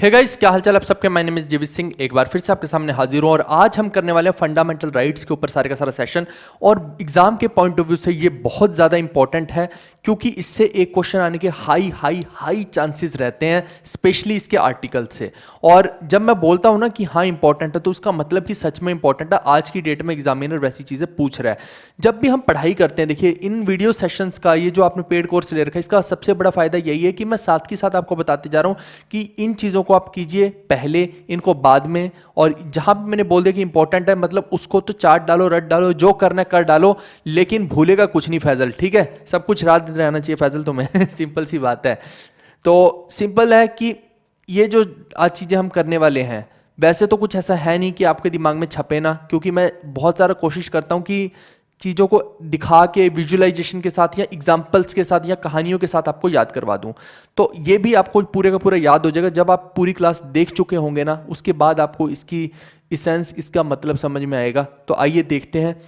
Hey guys, क्या हालचाल आप सबके। माय नेम इज जीवित सिंह, एक बार फिर से आपके सामने हाजिर हूं और आज हम करने वाले हैं फंडामेंटल राइट्स के ऊपर सारे का सारा सेशन। और एग्जाम के पॉइंट ऑफ व्यू से ये बहुत ज़्यादा इंपॉर्टेंट है क्योंकि इससे एक क्वेश्चन आने के हाई हाई हाई चांसेस रहते हैं, स्पेशली इसके आर्टिकल से। और जब मैं बोलता हूं ना कि हाँ इंपॉर्टेंट है, तो उसका मतलब कि सच में इंपॉर्टेंट है। आज की डेट में एग्जामिनर वैसी चीज़ें पूछ रहा है। जब भी हम पढ़ाई करते हैं, देखिए इन वीडियो सेशंस का, ये जो आपने पेड कोर्स ले रखा है, इसका सबसे बड़ा फायदा यही है कि मैं साथ के साथ आपको बताते जा रहा हूँ कि इन चीज़ों को आप कीजिए पहले, इनको बाद में। और जहां भी मैंने बोल दिया कि इंपॉर्टेंट है, मतलब उसको तो चाट डालो, रट डालो, जो करना है कर डालो, लेकिन भूलेगा कुछ नहीं फैजल, ठीक है। सब कुछ याद रहना चाहिए फैजल तुम्हें सिंपल सी बात है। तो सिंपल है कि ये जो आज चीज़ें हम करने वाले हैं, वैसे तो कुछ ऐसा है नहीं कि आपके दिमाग में छपे ना, क्योंकि मैं बहुत सारा कोशिश करता हूँ कि चीज़ों को दिखा के, विजुअलाइजेशन के साथ या एग्जाम्पल्स के साथ या कहानियों के साथ आपको याद करवा दूं। तो ये भी आपको पूरे का पूरा याद हो जाएगा जब आप पूरी क्लास देख चुके होंगे ना, उसके बाद आपको इसकी इसेंस, इसका मतलब समझ में आएगा। तो आइए देखते हैं।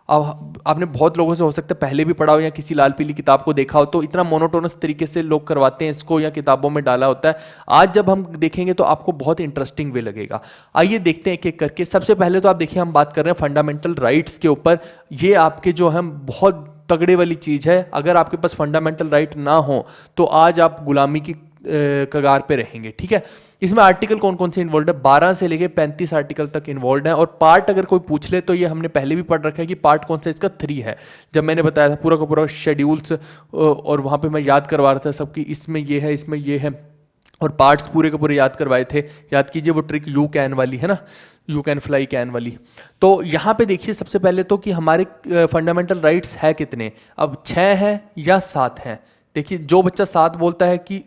अब आपने बहुत लोगों से हो सकता है पहले भी पढ़ा हो या किसी लाल पीली किताब को देखा हो, तो इतना मोनोटोनस तरीके से लोग करवाते हैं इसको या किताबों में डाला होता है। आज जब हम देखेंगे तो आपको बहुत इंटरेस्टिंग वे लगेगा। आइए देखते हैं एक एक करके। सबसे पहले तो आप देखिए, हम बात कर रहे हैं फंडामेंटल राइट्स के ऊपर। ये आपके जो है बहुत तगड़े वाली चीज़ है। अगर आपके पास फंडामेंटल राइट ना हो तो आज आप गुलामी की कगार पे रहेंगे, ठीक है। इसमें आर्टिकल कौन कौन से इन्वॉल्व है? 12 से लेके 35 आर्टिकल तक इन्वॉल्व है। और पार्ट अगर कोई पूछ ले तो ये हमने पहले भी पढ़ रखा है कि पार्ट कौन सा, इसका 3 है। जब मैंने बताया था पूरा का पूरा शेड्यूल्स, और वहाँ पे मैं याद करवा रहा था सबकी, इसमें ये है, इसमें ये है, और पार्ट्स पूरे के पूरे याद करवाए थे। याद कीजिए वो ट्रिक यू कैन वाली है ना, यू कैन फ्लाई कैन वाली। तो यहाँ पे देखिए सबसे पहले तो कि हमारे फंडामेंटल राइट्स है कितने। अब 6 है या 7 है। देखिए जो बच्चा 7 बोलता है कि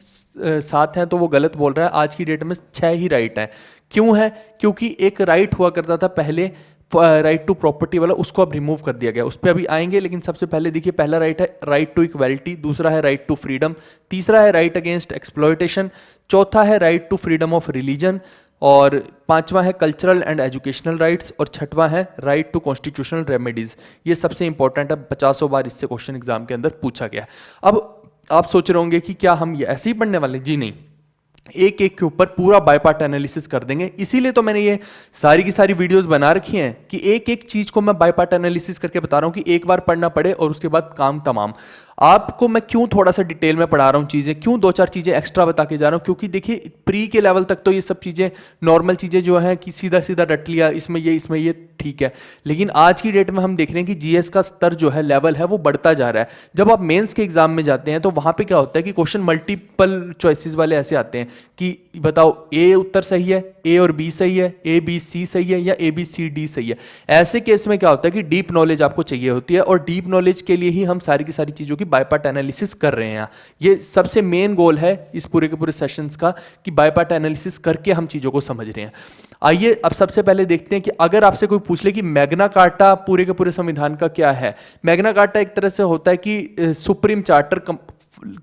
7 है तो वो गलत बोल रहा है। आज की डेट में 6 ही राइट है। क्यों है? क्योंकि एक राइट हुआ करता था पहले, राइट टू प्रॉपर्टी वाला, उसको अब रिमूव कर दिया गया। उस पर अभी आएंगे, लेकिन सबसे पहले देखिए पहला राइट है राइट टू इक्वालिटी, दूसरा है राइट टू फ्रीडम, तीसरा है राइट अगेंस्ट एक्सप्लॉयटेशन, चौथा है right to freedom of religion, और पांचवा है कल्चरल एंड एजुकेशनल राइट्स, और छठवां है राइट टू कॉन्स्टिट्यूशनल रेमेडीज। ये सबसे इंपॉर्टेंट है, 50 बार इससे क्वेश्चन एग्जाम के अंदर पूछा गया। अब आप सोच रहे होंगे कि क्या हम ये ऐसे ही पढ़ने वाले? जी नहीं, एक एक के ऊपर पूरा बाय पार्ट एनालिसिस कर देंगे। इसीलिए तो मैंने ये सारी की सारी वीडियोस बना रखी हैं कि एक एक चीज को मैं बाय पार्ट एनालिसिस करके बता रहा हूं कि एक बार पढ़ना पड़े और उसके बाद काम तमाम। आपको मैं क्यों थोड़ा सा डिटेल में पढ़ा रहा हूं चीजें, क्यों 2-4 चीजें एक्स्ट्रा बता के जा रहा हूं? क्योंकि देखिए प्री के लेवल तक तो ये सब चीजें नॉर्मल चीजें जो हैं कि सीधा सीधा रट लिया, इसमें ये ठीक है। लेकिन आज की डेट में हम देख रहे हैं कि जीएस का स्तर जो है, लेवल है, वो बढ़ता जा रहा है। जब आप मेंस के एग्जाम में जाते हैं तो वहां पे क्या होता है कि क्वेश्चन मल्टीपल चॉइसेस वाले ऐसे आते हैं कि बताओ ए उत्तर सही है, ए और बी सही है, ए बी सी सही है, या ए बी सी डी सही है। ऐसे केस में क्या होता है कि डीप नॉलेज आपको चाहिए होती है, और डीप नॉलेज के लिए ही हम सारी की सारी चीजों की बाय पार्ट एनालिसिस कर रहे हैं। ये सबसे मेन गोल है इस पूरे के पूरे सेशंस का कि बाय पार्ट एनालिसिस करके हम चीजों को समझ रहे हैं। आइए अब सबसे पहले देखते हैं कि अगर आपसे कोई पूछ ले कि मैग्ना कार्टा पूरे के पूरे संविधान का क्या है। मैग्ना कार्टा एक तरह से होता है कि सुप्रीम चार्टर,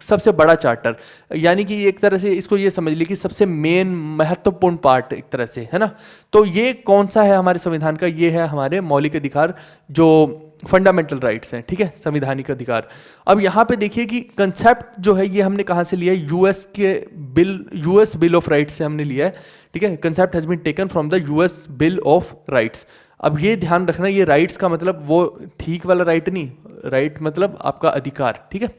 सबसे बड़ा चार्टर, यानी कि एक तरह से इसको ये समझ लीजिए कि सबसे मेन महत्वपूर्ण पार्ट एक तरह से, है ना। तो ये कौन सा है हमारे संविधान का? ये है हमारे मौलिक अधिकार, जो फंडामेंटल राइट्स हैं, ठीक है, संवैधानिक अधिकार। अब यहाँ पे देखिए कि कंसेप्ट जो है ये हमने कहाँ से लिया है? यूएस बिल ऑफ राइट्स से हमने लिया है, ठीक है। Concept has been taken from the US bill of rights. अब ये ध्यान रखना, ये राइट्स का मतलब वो ठीक वाला राइट नहीं, राइट मतलब आपका अधिकार, ठीक है।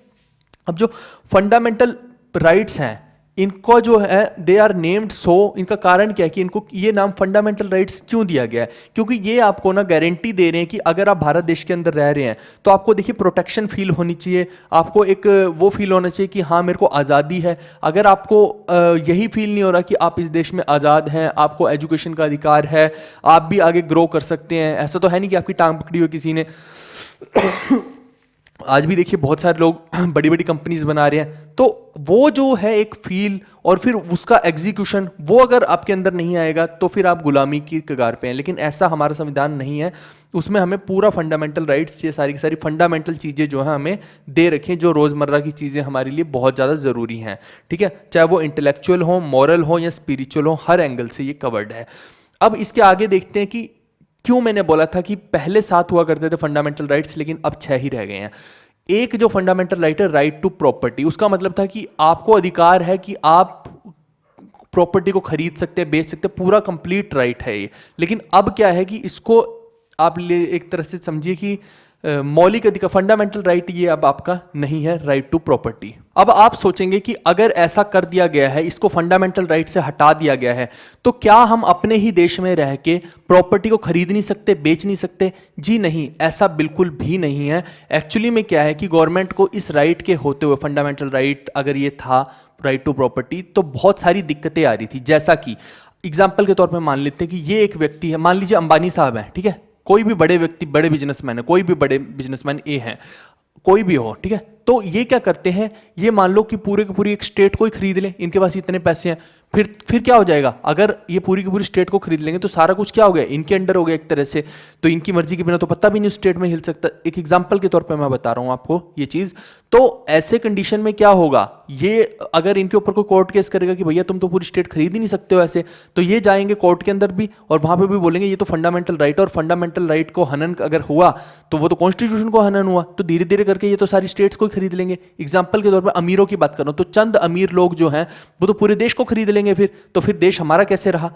अब जो फंडामेंटल राइट्स हैं, इनको जो है दे आर नेम्ड सो, इनका कारण क्या है कि इनको ये नाम फंडामेंटल राइट्स क्यों दिया गया है? क्योंकि ये आपको ना गारंटी दे रहे हैं कि अगर आप भारत देश के अंदर रह रहे हैं तो आपको देखिए प्रोटेक्शन फील होनी चाहिए, आपको एक वो फील होना चाहिए कि हाँ मेरे को आज़ादी है। अगर आपको यही फील नहीं हो रहा कि आप इस देश में आज़ाद हैं, आपको एजुकेशन का अधिकार है, आप भी आगे ग्रो कर सकते हैं, ऐसा तो है नहीं कि आपकी टांग पकड़ी हो किसी ने। आज भी देखिए बहुत सारे लोग बड़ी बड़ी कंपनीज बना रहे हैं, तो वो जो है एक फील और फिर उसका एग्जीक्यूशन, वो अगर आपके अंदर नहीं आएगा तो फिर आप गुलामी की कगार पे हैं। लेकिन ऐसा हमारा संविधान नहीं है, उसमें हमें पूरा फंडामेंटल राइट्स, ये सारी की सारी फंडामेंटल चीज़ें जो है हमें दे रखें, जो रोज़मर्रा की चीज़ें हमारे लिए बहुत ज़्यादा ज़रूरी हैं, ठीक है। चाहे वो इंटेलेक्चुअल हो, मॉरल हो या स्पिरिचुअल हो, हर एंगल से ये कवर्ड है। अब इसके आगे देखते हैं कि क्यों मैंने बोला था कि पहले 7 हुआ करते थे फंडामेंटल राइट्स, लेकिन अब 6 ही रह गए हैं। एक जो फंडामेंटल राइट है, राइट टू प्रॉपर्टी, उसका मतलब था कि आपको अधिकार है कि आप प्रॉपर्टी को खरीद सकते हैं, बेच सकते हैं, पूरा कंप्लीट राइट है ये। लेकिन अब क्या है कि इसको आप ले एक तरह से समझिए कि मौलिक अधिकार, फंडामेंटल राइट ये अब आपका नहीं है, राइट टू प्रॉपर्टी। अब आप सोचेंगे कि अगर ऐसा कर दिया गया है, इसको फंडामेंटल राइट से हटा दिया गया है, तो क्या हम अपने ही देश में रह के प्रॉपर्टी को खरीद नहीं सकते, बेच नहीं सकते? जी नहीं, ऐसा बिल्कुल भी नहीं है। एक्चुअली में क्या है कि गवर्नमेंट को इस राइट के होते हुए, फंडामेंटल राइट अगर ये था राइट टू प्रॉपर्टी, तो बहुत सारी दिक्कतें आ रही थी। जैसा कि एग्जाम्पल के तौर पर मान लेते हैं कि ये एक व्यक्ति है, मान लीजिए अंबानी साहब हैं, ठीक है, कोई भी बड़े व्यक्ति, बड़े बिजनेसमैन है, कोई भी बड़े बिजनेसमैन ए हैं, कोई भी हो, ठीक है, तो ये क्या करते हैं, ये मान लो कि पूरे की पूरी एक स्टेट को ही खरीद लें, इनके पास इतने पैसे हैं, फिर क्या हो जाएगा, अगर ये पूरी की पूरी स्टेट को खरीद लेंगे तो सारा कुछ क्या हो गया, इनके अंडर हो गया एक तरह से, तो इनकी मर्जी के बिना तो पत्ता भी नहीं स्टेट में हिल सकता। एक एग्जांपल के तौर पे मैं बता रहा हूं आपको ये चीज। तो ऐसे कंडीशन में क्या होगा, ये अगर इनके ऊपर कोई कोर्ट केस करेगा कि भैया तुम तो पूरी स्टेट खरीद ही नहीं सकते हो ऐसे, तो ये जाएंगे कोर्ट के अंदर भी और वहां पे भी बोलेंगे ये तो फंडामेंटल राइट, और फंडामेंटल राइट को हनन अगर हुआ तो वो तो कॉन्स्टिट्यूशन को हनन हुआ, तो धीरे धीरे करके ये तो सारी स्टेट्स को खरीद लेंगे। एग्जाम्पल के तौर पर अमीरों की बात करूं तो चंद अमीर लोग जो हैं वो तो पूरे देश को खरीद लेंगे, फिर देश हमारा कैसे रहा।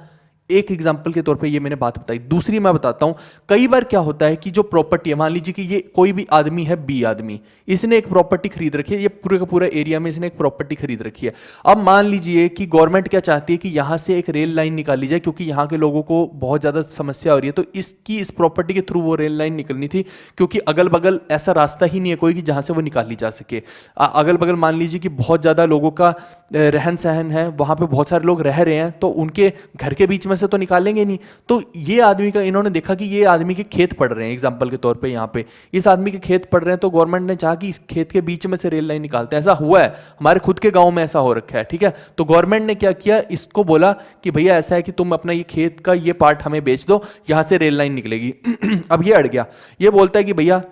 एक एग्जाम्पल के तौर पे ये मैंने बात बताई। दूसरी मैं बताता हूं, कई बार क्या होता है कि जो प्रॉपर्टी है, मान लीजिए कि ये कोई भी आदमी है, बी आदमी, इसने एक प्रॉपर्टी खरीद रखी है, ये पूरे का पूरा एरिया में इसने एक प्रॉपर्टी खरीद रखी है। अब मान लीजिए कि गवर्नमेंट क्या चाहती है कि यहां से एक रेल लाइन निकाली जाए, क्योंकि यहां के लोगों को बहुत ज्यादा समस्या हो रही है, तो इस प्रॉपर्टी के थ्रू वो रेल लाइन निकलनी थी, क्योंकि अगल बगल ऐसा रास्ता ही नहीं है कोई कि जहां से वो निकाली जा सके। अगल बगल मान लीजिए कि बहुत ज्यादा लोगों का रहन सहन है, वहां पे बहुत सारे लोग रह रहे हैं, तो उनके घर के बीच में से तो निकालेंगे नहीं। तो ये आदमी का, इन्होंने देखा कि ये आदमी के खेत पड़ रहे हैं, एग्जांपल के तौर पे यहाँ पे इस आदमी के खेत पड़ रहे हैं, तो गवर्नमेंट ने चाहा कि इस खेत के बीच में से रेल लाइन निकालते हैं। ऐसा हुआ है, हमारे खुद के गांव में ऐसा हो रखा है, ठीक है। तो गवर्नमेंट ने क्या किया, इसको बोला कि भैया ऐसा है कि तुम अपना ये खेत का ये पार्ट हमें बेच दो, यहां से रेल लाइन निकलेगी। अब ये अड़ गया, ये बोलता है कि भैया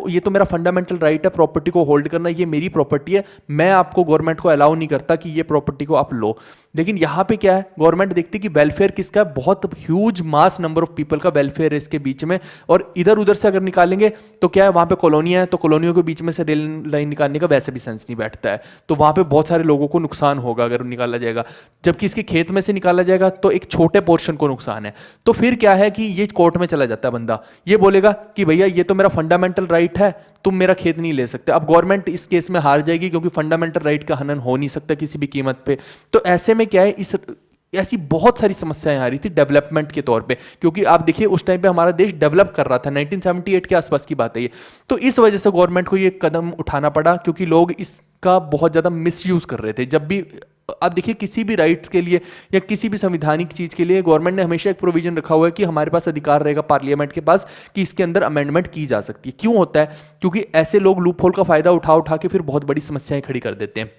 ये तो मेरा फंडामेंटल राइट है प्रॉपर्टी को होल्ड करना, ये मेरी प्रॉपर्टी है, मैं आपको गवर्नमेंट को अलाउ नहीं करता कि ये प्रॉपर्टी को आप लो। लेकिन यहां पे क्या है, गवर्नमेंट देखती कि वेलफेयर किसका, बहुत huge mass number of people का वेलफेयर है इसके बीच में, और इधर उधर से अगर निकालेंगे तो क्या है, वहां पे कॉलोनियां हैं, तो कॉलोनियों के बीच में से रेल लाइन निकालने का वैसे भी सेंस नहीं बैठता है, तो वहां पे बहुत सारे लोगों को नुकसान होगा अगर निकाला जाएगा। जबकि इसके खेत में से निकाला जाएगा तो एक छोटे पोर्शन को नुकसान है। तो फिर क्या है कि ये कोर्ट में चला जाता है बंदा, ये बोलेगा कि भैया ये तो मेरा फंडामेंटल राइट है, तुम मेरा खेत नहीं ले सकते। अब गवर्नमेंट इस केस में हार जाएगी, क्योंकि फंडामेंटल राइट का हनन हो नहीं सकता किसी भी कीमत पे। तो ऐसे में क्या है, ऐसी बहुत सारी समस्याएं आ रही थी डेवलपमेंट के तौर पे, क्योंकि आप देखिए उस टाइम पे हमारा देश डेवलप कर रहा था, 1978 के आसपास की बात है ये। तो इस वजह से गवर्नमेंट को ये कदम उठाना पड़ा, क्योंकि लोग इसका बहुत ज्यादा मिसयूज कर रहे थे। जब भी आप देखिए किसी भी राइट्स के लिए या किसी भी संवैधानिक चीज के लिए गवर्नमेंट ने हमेशा एक प्रोविजन रखा हुआ है कि हमारे पास अधिकार रहेगा पार्लियामेंट के पास कि इसके अंदर अमेंडमेंट की जा सकती है। क्यों होता है, क्योंकि ऐसे लोग लूप होल का फायदा उठा उठा के फिर बहुत बड़ी समस्याएं खड़ी कर देते हैं।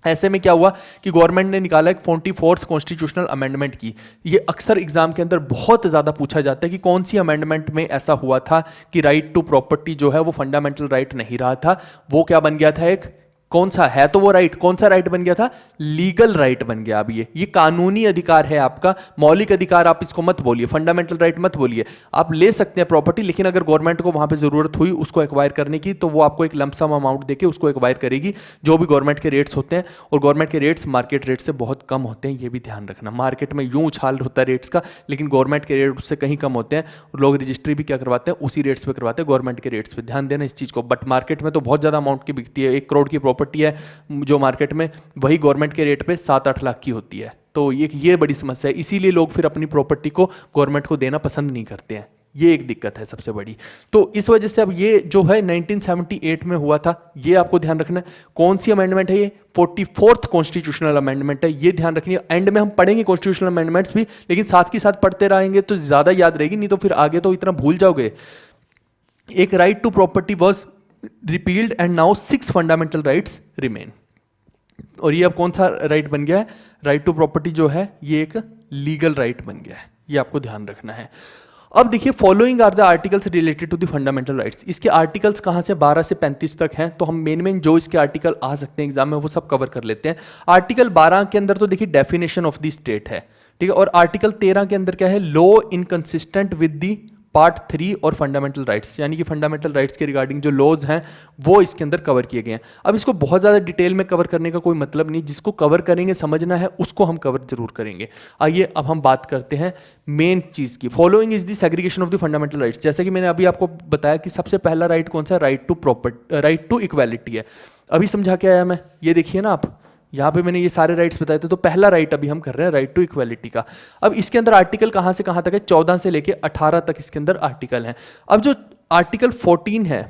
ऐसे में क्या हुआ कि गवर्नमेंट ने निकाला एक 44th कॉन्स्टिट्यूशनल अमेंडमेंट की। ये अक्सर एग्जाम के अंदर बहुत ज्यादा पूछा जाता है कि कौन सी अमेंडमेंट में ऐसा हुआ था कि राइट टू प्रॉपर्टी जो है वो फंडामेंटल राइट नहीं रहा था, वो क्या बन गया था, एक कौन सा है, तो वो राइट, कौन सा राइट बन गया था, लीगल राइट बन गया। अब ये कानूनी अधिकार है आपका, मौलिक अधिकार आप इसको मत बोलिए, फंडामेंटल राइट मत बोलिए। आप ले सकते हैं प्रॉपर्टी, लेकिन अगर गवर्नमेंट को वहां पे जरूरत हुई उसको एक्वायर करने की, तो वो आपको एक लमसम अमाउंट देके उसको एक्वायर करेगी, जो भी गवर्नमेंट के रेट्स होते हैं। और गवर्नमेंट के रेट्स मार्केट रेट से बहुत कम होते हैं, ये भी ध्यान रखना। मार्केट में यूं उछाल होता है रेट्स का, लेकिन गवर्नमेंट के रेट उससे कहीं कम होते हैं। लोग रजिस्ट्री भी क्या करवाते हैं, उसी रेट्स पे करवाते हैं, गवर्नमेंट के रेट्स पे ध्यान देना इस चीज को। बट मार्केट में तो बहुत ज्यादा अमाउंट की बिकती है, 1 करोड़ की प्रॉपर्टी है जो मार्केट में, वही गवर्नमेंट के रेट पे 7-8 लाख की होती है। तो ये बड़ी समस्या है, इसीलिए लोग फिर अपनी प्रॉपर्टी को गवर्नमेंट को देना पसंद नहीं करते हैं। ये एक दिक्कत है सबसे बड़ी। तो इस वजह से अब ये जो है 1978 में हुआ था, ये आपको ध्यान रखना है। कौन सी अमेंडमेंट है ये, 44th कॉन्स्टिट्यूशनल अमेंडमेंट है, ये ध्यान रखनी है। एंड में हम पढ़ेंगे कॉन्स्टिट्यूशनल अमेंडमेंट्स भी, लेकिन साथ के साथ पढ़ते रहेंगे तो ज्यादा याद रहेगी, नहीं तो फिर आगे तो इतना भूल जाओगे। एक right to property was repealed and now 6 fundamental rights remain. और ये अब कौन सा राइट बन गया है, राइट टू प्रॉपर्टी जो है ये एक लीगल राइट बन गया है, ये आपको ध्यान रखना है। अब देखिए, following are the articles related to the fundamental rights. इसके आर्टिकल्स कहां से 12 से 35 तक हैं, तो हम मेन जो इसके आर्टिकल आ सकते हैं एग्जाम में वो सब कवर कर लेते हैं। आर्टिकल 12 के अंदर तो देखिए डेफिनेशन ऑफ द स्टेट है, ठीक है। और आर्टिकल 13 के अंदर क्या है, law inconsistent with the part 3 और फंडामेंटल राइट्स, यानी कि फंडामेंटल राइट्स के रिगार्डिंग जो लॉज हैं वो इसके अंदर कवर किए गए हैं। अब इसको बहुत ज़्यादा डिटेल में कवर करने का कोई मतलब नहीं, जिसको कवर करेंगे समझना है उसको हम कवर जरूर करेंगे। आइए अब हम बात करते हैं मेन चीज़ की। Following is the segregation of the fundamental rights. जैसे कि मैंने अभी आपको बताया कि सबसे पहला राइट कौन सा है, राइट टू इक्वालिटी है। अभी समझा के आया मैं, ये देखिए ना आप, यहाँ पे मैंने ये सारे राइट्स बताए थे। तो पहला राइट अभी हम कर रहे हैं राइट टू इक्वालिटी का। अब इसके अंदर आर्टिकल कहाँ से कहाँ तक है, 14 से लेके 18 तक इसके अंदर आर्टिकल हैं। अब जो आर्टिकल 14 है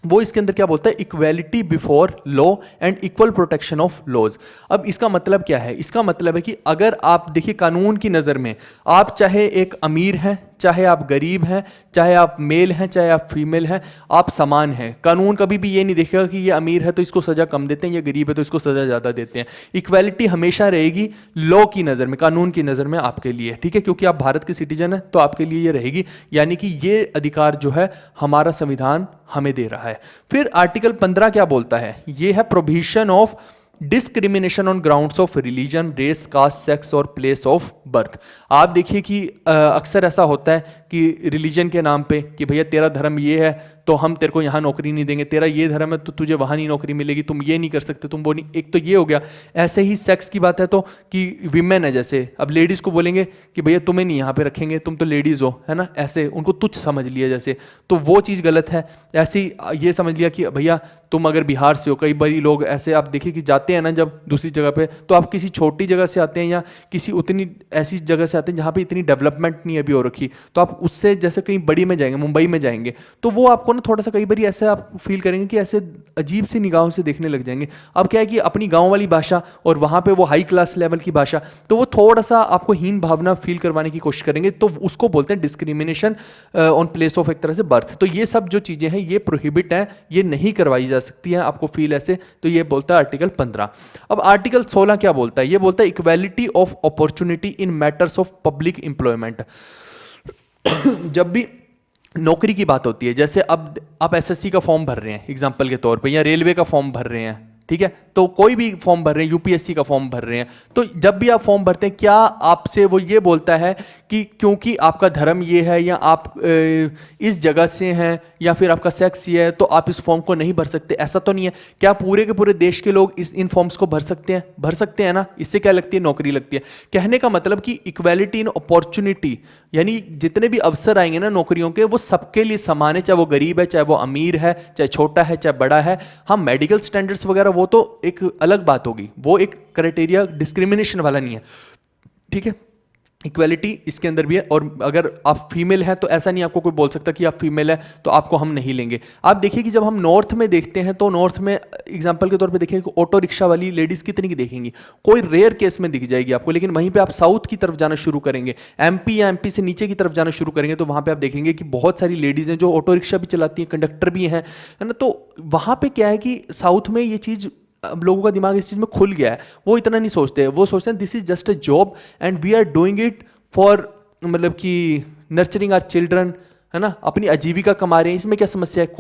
वो इसके अंदर क्या बोलता है, equality before law and equal protection of laws. अब इसका मतलब क्या है, इसका मतलब है कि अगर आप देखिए कानून की नज़र में आप चाहे एक अमीर हैं, चाहे आप गरीब हैं, चाहे आप मेल हैं, चाहे आप फीमेल हैं, आप समान हैं। कानून कभी भी ये नहीं देखेगा कि ये अमीर है तो इसको सज़ा कम देते हैं, ये गरीब है तो इसको सज़ा ज़्यादा देते हैं। इक्वालिटी हमेशा रहेगी लॉ की नज़र में, कानून की नज़र में आपके लिए, ठीक है, क्योंकि आप भारत के सिटीजन हैं तो आपके लिए ये रहेगी। यानी कि ये अधिकार जो है हमारा संविधान हमें दे रहा है। फिर आर्टिकल 15 क्या बोलता है, ये है provision of discrimination on grounds of religion, race, caste, sex और प्लेस ऑफ बर्थ। आप देखिए कि अक्सर ऐसा होता है कि रिलीजन के नाम पे कि भैया तेरा धर्म ये है तो हम तेरे को यहाँ नौकरी नहीं देंगे, तेरा ये धर्म है तो तुझे वहाँ नहीं नौकरी मिलेगी, तुम ये नहीं कर सकते, तुम वो नहीं। एक तो ये हो गया। ऐसे ही सेक्स की बात है तो कि विमेन है, जैसे अब लेडीज़ को बोलेंगे कि भैया तुम्हें नहीं यहाँ पे रखेंगे, तुम तो लेडीज़ हो, है ना, ऐसे उनको तुच्छ समझ लिया जैसे, तो वो चीज़ गलत है। ऐसे ही ये समझ लिया कि भैया तुम अगर बिहार से हो, कई बार लोग ऐसे आप देखिए कि जाते हैं ना जब दूसरी जगह पे, तो आप किसी छोटी जगह से आते हैं या किसी उतनी ऐसी जगह से आते हैं जहाँ पे इतनी डेवलपमेंट नहीं अभी हो रखी, तो आप उससे जैसे कहीं बड़ी में जाएंगे, मुंबई में जाएंगे, तो वो आपको ना थोड़ा सा कई बार ऐसे आप फील करेंगे कि ऐसे अजीब सी निगाहों से देखने लग जाएंगे। अब क्या है कि अपनी गाँव वाली भाषा और वहाँ पर वो हाई क्लास लेवल की भाषा, तो वो थोड़ा सा आपको हीन भावना फील करवाने की कोशिश करेंगे, तो उसको बोलते हैं डिस्क्रिमिनेशन ऑन प्लेस ऑफ एक तरह से बर्थ। तो ये सब जो चीज़ें हैं ये प्रोहिबिट हैं, ये नहीं करवाई जा सकती हैं, आपको फील ऐसे, तो ये बोलता है आर्टिकल 15। अब आर्टिकल 16 क्या बोलता है, ये बोलता है equality of opportunity in matters of public employment. जब भी नौकरी की बात होती है, जैसे अब आप एसएससी का फॉर्म भर रहे हैं एग्जाम्पल के तौर पे, या रेलवे का फॉर्म भर रहे हैं, ठीक है, तो कोई भी फॉर्म भर रहे हैं, यूपीएससी का फॉर्म भर रहे हैं, तो जब भी आप फॉर्म भरते हैं क्या आपसे वो ये बोलता है कि क्योंकि आपका धर्म ये है या आप इस जगह से हैं या फिर आपका सेक्स ये है तो आप इस फॉर्म को नहीं भर सकते? ऐसा तो नहीं है। क्या पूरे के पूरे देश के लोग इन फॉर्म्स को भर सकते हैं? भर सकते हैं ना। इससे क्या लगती है, नौकरी लगती है। कहने का मतलब कि इक्वालिटी इन अपॉर्चुनिटी, यानी जितने भी अवसर आएंगे ना नौकरियों के, वो सबके लिए समान है, चाहे वो गरीब है, चाहे वो अमीर है, चाहे छोटा है, चाहे बड़ा है। हाँ, मेडिकल स्टैंडर्ड्स वगैरह वो तो एक अलग बात होगी, वो एक क्राइटेरिया डिस्क्रिमिनेशन वाला नहीं है, ठीक है। इक्वालिटी इसके अंदर भी है। और अगर आप फीमेल हैं तो ऐसा नहीं आपको कोई बोल सकता कि आप फीमेल है तो आपको हम नहीं लेंगे। आप देखिए कि जब हम नॉर्थ में देखते हैं तो नॉर्थ में एग्जांपल के तौर पे देखिए कि ऑटो रिक्शा वाली लेडीज कितनी की देखेंगी, कोई रेयर केस में दिख जाएगी आपको। लेकिन वहीं पे आप साउथ की तरफ जाना शुरू करेंगे, एमपी या एमपी से नीचे की तरफ जाना शुरू करेंगे, तो वहां पे आप देखेंगे कि बहुत सारी लेडीज हैं जो ऑटो रिक्शा भी चलाती हैं, कंडक्टर भी हैं, है ना। तो वहां पे क्या है कि साउथ में ये चीज़, अब लोगों का दिमाग इस चीज़ में खुल गया है, वो इतना नहीं सोचते। वो सोचते हैं this is just a job and we are doing it for, मतलब कि नर्चरिंग आवर चिल्ड्रन, है ना, अपनी आजीविका कमा रहे हैं, इसमें क्या समस्या है,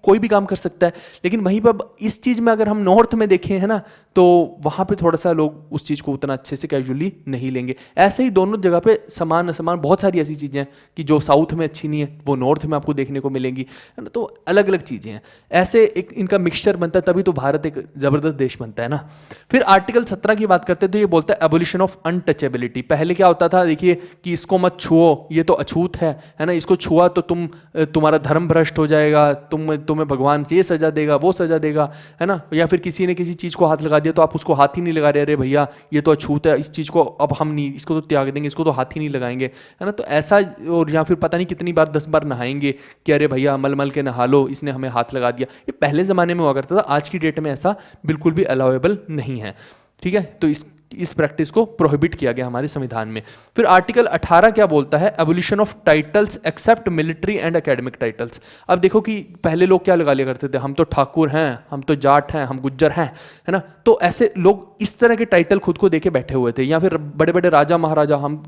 कोई भी काम कर सकता है। लेकिन वहीं पर इस चीज़ में अगर हम नॉर्थ में देखें, है ना, तो वहाँ पे थोड़ा सा लोग उस चीज़ को उतना अच्छे से कैजुअली नहीं लेंगे। ऐसे ही दोनों जगह पे समान असमान बहुत सारी ऐसी चीज़ें हैं कि जो साउथ में अच्छी नहीं है वो नॉर्थ में आपको देखने को मिलेंगी, है ना। तो अलग अलग चीज़ें हैं, ऐसे एक इनका मिक्सचर बनता है, तभी तो भारत एक ज़बरदस्त देश बनता है ना। फिर आर्टिकल 17 की बात करते हैं तो ये बोलता है एबोलिशन ऑफ अनटचेबिलिटी। पहले क्या होता था, देखिए कि इसको मत छुओ, ये तो अछूत है ना, इसको छुआ तो तुम्हारा धर्म भ्रष्ट हो जाएगा, तुम्हें भगवान ये सजा देगा, वो सजा देगा, है ना। या फिर किसी ने किसी चीज़ को हाथ लगा दिया तो आप उसको हाथ ही नहीं लगा रहे, अरे भैया ये तो अछूत है, इस चीज़ को अब हम नहीं, इसको तो त्याग देंगे, इसको तो हाथ ही नहीं लगाएंगे, है ना। तो ऐसा, और या फिर पता नहीं कितनी बार 10 बार नहाएंगे कि अरे भैया मल के नहा लो, इसने हमें हाथ लगा दिया। ये पहले ज़माने में हुआ करता था, आज की डेट में ऐसा बिल्कुल भी अलाउेबल नहीं है, ठीक है। तो इस प्रैक्टिस को प्रोहिबिट किया गया हमारे संविधान में। फिर आर्टिकल 18 क्या बोलता है, abolition of titles except military and academic titles. अब देखो कि पहले लोग क्या लगा लिया करते थे, हम तो ठाकुर हैं, हम तो जाट हैं, हम गुज्जर हैं, है ना। तो ऐसे लोग इस तरह के टाइटल खुद को देके बैठे हुए थे। या फिर बड़े बड़े राजा महाराजा, हम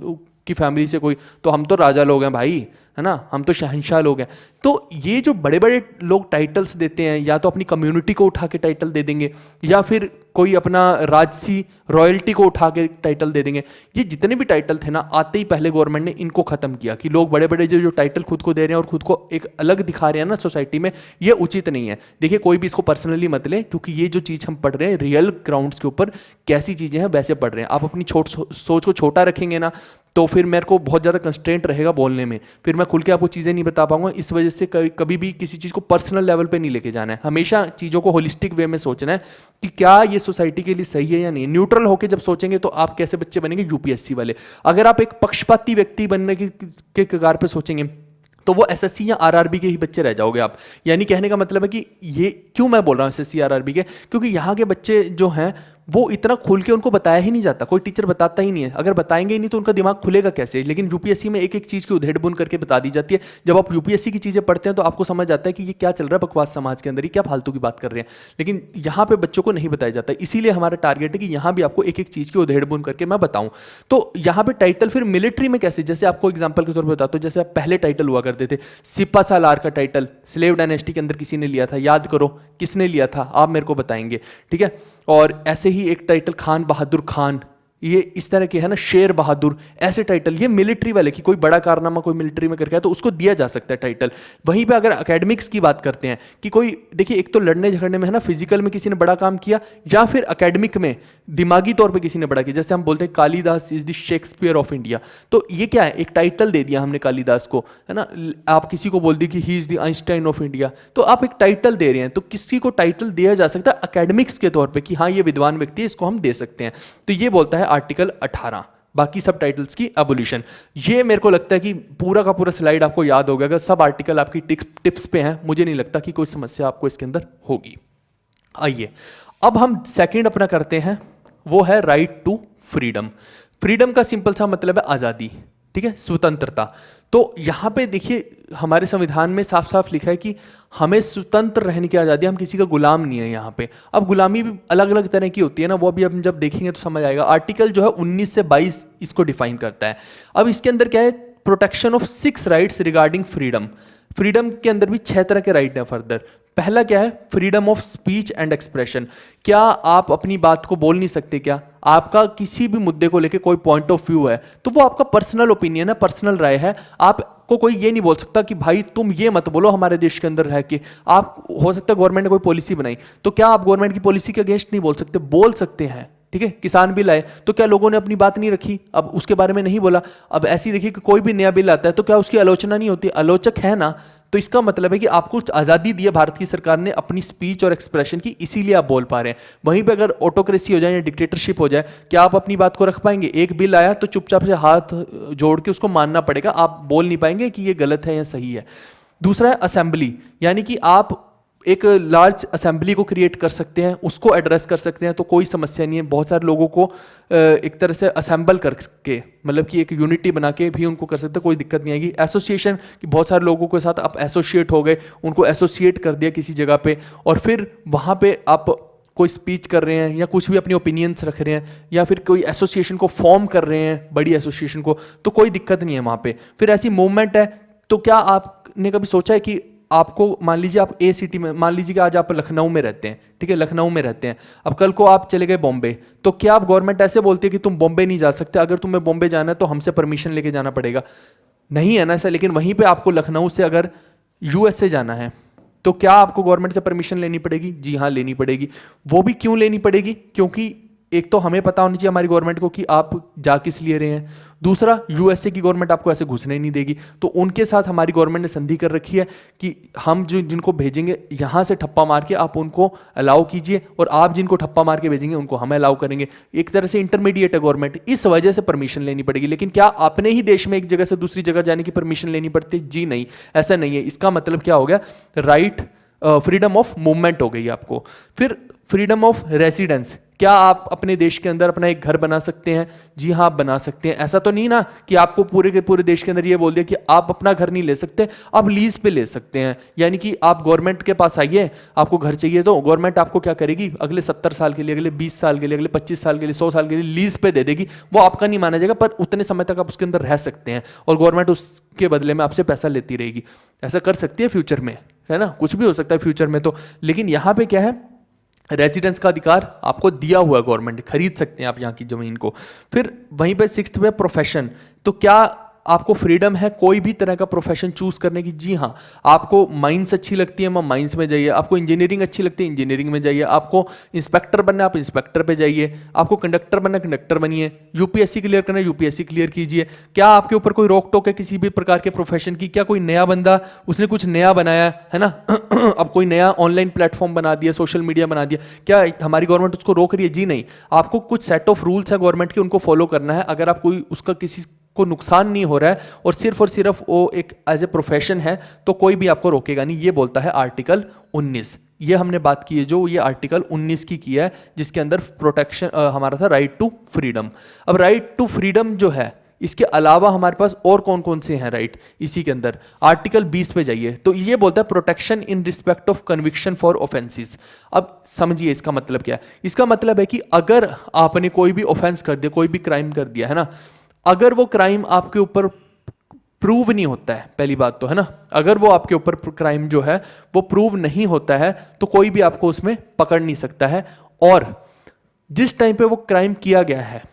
की फैमिली से कोई, तो हम तो राजा लोग हैं भाई, है ना, हम तो शहंशाह लोग हैं। तो ये जो बड़े बड़े लोग टाइटल्स देते हैं, या तो अपनी कम्युनिटी को उठा के टाइटल दे देंगे, या फिर कोई अपना राजसी रॉयल्टी को उठा के टाइटल दे देंगे। ये जितने भी टाइटल थे ना, आते ही पहले गवर्नमेंट ने इनको खत्म किया कि लोग बड़े बड़े जो टाइटल खुद को दे रहे हैं और खुद को एक अलग दिखा रहे हैं ना सोसाइटी में, ये उचित नहीं है। देखिए, कोई भी इसको पर्सनली मत ले, क्योंकि ये जो चीज़ हम पढ़ रहे हैं रियल ग्राउंड्स के ऊपर कैसी चीज़ें हैं वैसे पढ़ रहे हैं। आप अपनी सोच को छोटा रखेंगे ना, तो फिर मेरे को बहुत ज़्यादा कंस्ट्रेंट रहेगा बोलने में, फिर मैं खुल के आपको चीज़ें नहीं बता पाऊंगा। इस वजह से कभी भी किसी चीज़ को पर्सनल लेवल पे नहीं लेके जाना है, हमेशा चीज़ों को होलिस्टिक वे में सोचना है कि क्या ये सोसाइटी के लिए सही है या नहीं। न्यूट्रल होकर जब सोचेंगे तो आप कैसे बच्चे बनेंगे यूपीएससी वाले। अगर आप एक पक्षपाती व्यक्ति बनने के कगार पे सोचेंगे तो वो एसएससी या आरआरबी के ही बच्चे रह जाओगे आप। यानी कहने का मतलब है कि ये क्यों मैं बोल रहा हूँ एसएससी आरआरबी के, क्योंकि यहाँ के बच्चे जो हैं वो इतना खुल के उनको बताया ही नहीं जाता, कोई टीचर बताता ही नहीं है। अगर बताएंगे ही नहीं तो उनका दिमाग खुलेगा कैसे। लेकिन यूपीएससी में एक एक चीज़ की उधेड़ बुन करके बता दी जाती है। जब आप यूपीएससी की चीज़ें पढ़ते हैं तो आपको समझ आता है कि ये क्या चल रहा है बकवास समाज के अंदर, ये क्या फालतू की बात कर रहे हैं। लेकिन यहाँ पे बच्चों को नहीं बताया जाता, इसीलिए हमारा टारगेट है कि यहाँ भी आपको एक एक चीज़ की उधेड़ बुन करके मैं बताऊँ। तो यहाँ पे टाइटल फिर मिलिट्री में कैसे, जैसे आपको एग्जाम्पल के तौर पर बताता हूँ, जैसे आप पहले टाइटल हुआ करते थे, सिपा सालार का टाइटल स्लेव डायनेस्टी के अंदर किसी ने लिया था, याद करो किसने लिया था, आप मेरे को बताएंगे, ठीक है। और ऐसे ही एक टाइटल खान बहादुर खान, ये इस तरह के है ना, शेर बहादुर, ऐसे टाइटल ये मिलिट्री वाले की कोई बड़ा कारनामा कोई मिलिट्री में करके है तो उसको दिया जा सकता है टाइटल। वहीं पे अगर एकेडमिक्स की बात करते हैं कि कोई, देखिए एक तो लड़ने झगड़ने में है ना, फिजिकल में किसी ने बड़ा काम किया, या फिर एकेडमिक में दिमागी तौर पे किसी ने बड़ा किया। जैसे हम बोलते हैं Kalidas is the Shakespeare of India, तो ये क्या है, एक टाइटल दे दिया हमने कालिदास को, है ना। आप किसी को बोल दी कि he is the Einstein of India, तो आप एक टाइटल दे रहे हैं। तो किसी को टाइटल दिया जा सकता है एकेडमिक्स के तौर पे कि हाँ ये विद्वान व्यक्ति है, इसको हम दे सकते हैं। तो ये बोलता है आर्टिकल 18। बाकी सब टाइटल्स की एबोल्यूशन। ये मेरे को लगता है कि पूरा का पूरा स्लाइड आपको याद हो गया। अगर सब आर्टिकल आपकी टिप्स पे हैं, मुझे नहीं लगता कि कोई समस्या आपको इसके अंदर होगी। आइए अब हम सेकंड अपना करते हैं, वो है राइट टू फ्रीडम। फ्रीडम का सिंपल सा मतलब है आज़ादी, ठीक है, स्वतंत्रता। तो यहाँ पे देखिए हमारे संविधान में साफ साफ लिखा है कि हमें स्वतंत्र रहने की आज़ादी, हम किसी का गुलाम नहीं है यहाँ पे। अब गुलामी भी अलग अलग तरह की होती है ना, वो भी हम जब देखेंगे तो समझ आएगा। आर्टिकल जो है 19 से 22 इसको डिफाइन करता है। अब इसके अंदर क्या है, protection of 6 rights regarding freedom. Freedom के अंदर भी 6 तरह के राइट हैं फर्दर। पहला क्या है, freedom of speech and expression. क्या आप अपनी बात को बोल नहीं सकते? क्या आपका किसी भी मुद्दे को लेके कोई पॉइंट ऑफ व्यू है तो वो आपका पर्सनल ओपिनियन है, पर्सनल राय है। आपको कोई ये नहीं बोल सकता कि भाई तुम ये मत बोलो हमारे देश के अंदर रह के। आप, हो सकता है गवर्नमेंट ने कोई पॉलिसी बनाई, तो क्या आप गवर्नमेंट की पॉलिसी के अगेंस्ट नहीं बोल सकते? बोल सकते हैं, ठीक है। किसान बिल आए तो क्या लोगों ने अपनी बात नहीं रखी, अब उसके बारे में नहीं बोला? अब ऐसे ही देखिए कि कोई भी नया बिल आता है तो क्या उसकी आलोचना नहीं होती? आलोचक है ना। तो इसका मतलब है कि आपको आज़ादी दी है भारत की सरकार ने अपनी स्पीच और एक्सप्रेशन की, इसीलिए आप बोल पा रहे हैं। वहीं पे अगर ऑटोक्रेसी हो जाए या डिक्टेटरशिप हो जाए, क्या आप अपनी बात को रख पाएंगे? एक बिल आया तो चुपचाप से हाथ जोड़ के उसको मानना पड़ेगा, आप बोल नहीं पाएंगे कि ये गलत है या सही है। दूसरा है असेंबली, यानी कि आप एक लार्ज असेंबली को क्रिएट कर सकते हैं, उसको एड्रेस कर सकते हैं, तो कोई समस्या नहीं है। बहुत सारे लोगों को एक तरह से असेंबल करके, मतलब कि एक यूनिटी बना के भी उनको कर सकते हैं, कोई दिक्कत नहीं आएगी। एसोसिएशन कि बहुत सारे लोगों के साथ आप एसोसिएट हो गए, उनको एसोसिएट कर दिया किसी जगह पे, और फिर वहाँ पे आप कोई स्पीच कर रहे हैं या कुछ भी अपनी ओपिनियंस रख रहे हैं, या फिर कोई एसोसिएशन को फॉर्म कर रहे हैं, बड़ी एसोसिएशन को, तो कोई दिक्कत नहीं है वहाँ पे। फिर ऐसी मूवमेंट है, तो क्या आपने कभी सोचा है कि आपको, मान लीजिए आप ए सिटी में, मान लीजिए कि आज आप लखनऊ में रहते हैं, ठीक है, लखनऊ में रहते हैं, अब कल को आप चले गए बॉम्बे, तो क्या आप गवर्नमेंट ऐसे बोलती है कि तुम बॉम्बे नहीं जा सकते, अगर तुम्हें बॉम्बे जाना है तो हमसे परमिशन लेके जाना पड़ेगा? नहीं है ना ऐसा। लेकिन वहीं पे आपको लखनऊ से अगर यूएसए जाना है तो क्या आपको गवर्नमेंट से परमिशन लेनी पड़ेगी? जी हाँ, लेनी पड़ेगी। वो भी क्यों लेनी पड़ेगी? क्योंकि एक तो हमें पता होनी चाहिए हमारी गवर्नमेंट को कि आप जा किस लिए रहे हैं। दूसरा, यूएसए की गवर्नमेंट आपको ऐसे घुसने नहीं देगी, तो उनके साथ हमारी गवर्नमेंट ने संधि कर रखी है कि हम जिनको भेजेंगे यहाँ से ठप्पा मार के आप उनको अलाउ कीजिए, और आप जिनको ठप्पा मार के भेजेंगे उनको हम अलाउ करेंगे। एक तरह से इंटरमीडिएट है गवर्नमेंट, इस वजह से परमिशन लेनी पड़ेगी। लेकिन क्या अपने ही देश में एक जगह से दूसरी जगह जाने की परमिशन लेनी पड़ती है? जी नहीं, ऐसा नहीं है। इसका मतलब क्या हो गया, राइट फ्रीडम ऑफ मूवमेंट हो गई आपको। फिर फ्रीडम ऑफ रेसिडेंस, क्या आप अपने देश के अंदर अपना एक घर बना सकते हैं? जी हाँ, आप बना सकते हैं। ऐसा तो नहीं ना कि आपको पूरे के पूरे देश के अंदर ये बोल दिया कि आप अपना घर नहीं ले सकते, आप लीज पे ले सकते हैं। यानी कि आप गवर्नमेंट के पास आइए, आपको घर चाहिए तो गवर्नमेंट आपको क्या करेगी, अगले 70 साल के लिए, अगले 20 साल के लिए, अगले 25 साल के लिए, 100 साल के लिए लीज पे दे देगी। वो आपका नहीं माना जाएगा, पर उतने समय तक आप उसके अंदर रह सकते हैं और गवर्नमेंट उसके बदले में आपसे पैसा लेती रहेगी। ऐसा कर सकती है फ्यूचर में, है ना, कुछ भी हो सकता है फ्यूचर में तो। लेकिन यहाँ पे क्या है, रेजिडेंस का अधिकार आपको दिया हुआ है, गवर्नमेंट खरीद सकते हैं आप यहाँ की जमीन को। फिर वहीं पे 6th पे प्रोफेशन, तो क्या आपको फ्रीडम है कोई भी तरह का प्रोफेशन चूज करने की? जी हाँ, आपको माइंस अच्छी लगती है, माइंस में जाइए। आपको इंजीनियरिंग अच्छी लगती है, इंजीनियरिंग में जाइए। आपको इंस्पेक्टर बनना है, आप इंस्पेक्टर पे जाइए। आपको कंडक्टर बनना, कंडक्टर बनिए। यूपीएससी क्लियर करना, यूपीएससी क्लियर कीजिए। क्या आपके ऊपर कोई रोक टोक है किसी भी प्रकार के प्रोफेशन की? क्या कोई नया बंदा उसने कुछ नया बनाया है ना अब कोई नया ऑनलाइन प्लेटफॉर्म बना दिया, सोशल मीडिया बना दिया, क्या हमारी गवर्नमेंट उसको रोक रही है? जी नहीं, आपको कुछ सेट ऑफ रूल्स है गवर्नमेंट के, उनको फॉलो करना है। अगर आप कोई उसका किसी को नुकसान नहीं हो रहा है और सिर्फ वो एक एज ए प्रोफेशन है, तो कोई भी आपको रोकेगा नहीं। ये बोलता है आर्टिकल 19। ये हमने बात की है जो ये आर्टिकल 19 की है, जिसके अंदर प्रोटेक्शन हमारा था राइट टू फ्रीडम। अब राइट टू फ्रीडम जो है, इसके अलावा हमारे पास और कौन कौन से हैं राइट इसी के अंदर? आर्टिकल 20 पे जाइए तो ये बोलता है protection in respect of conviction for offences. अब समझिए इसका मतलब क्या है। इसका मतलब है कि अगर आपने कोई भी ऑफेंस कर दिया, कोई भी क्राइम कर दिया है ना, अगर वो क्राइम आपके ऊपर प्रूव नहीं होता है, पहली बात तो है ना, अगर वो आपके ऊपर क्राइम जो है वो प्रूव नहीं होता है तो कोई भी आपको उसमें पकड़ नहीं सकता है। और जिस टाइम पे वो क्राइम किया गया है,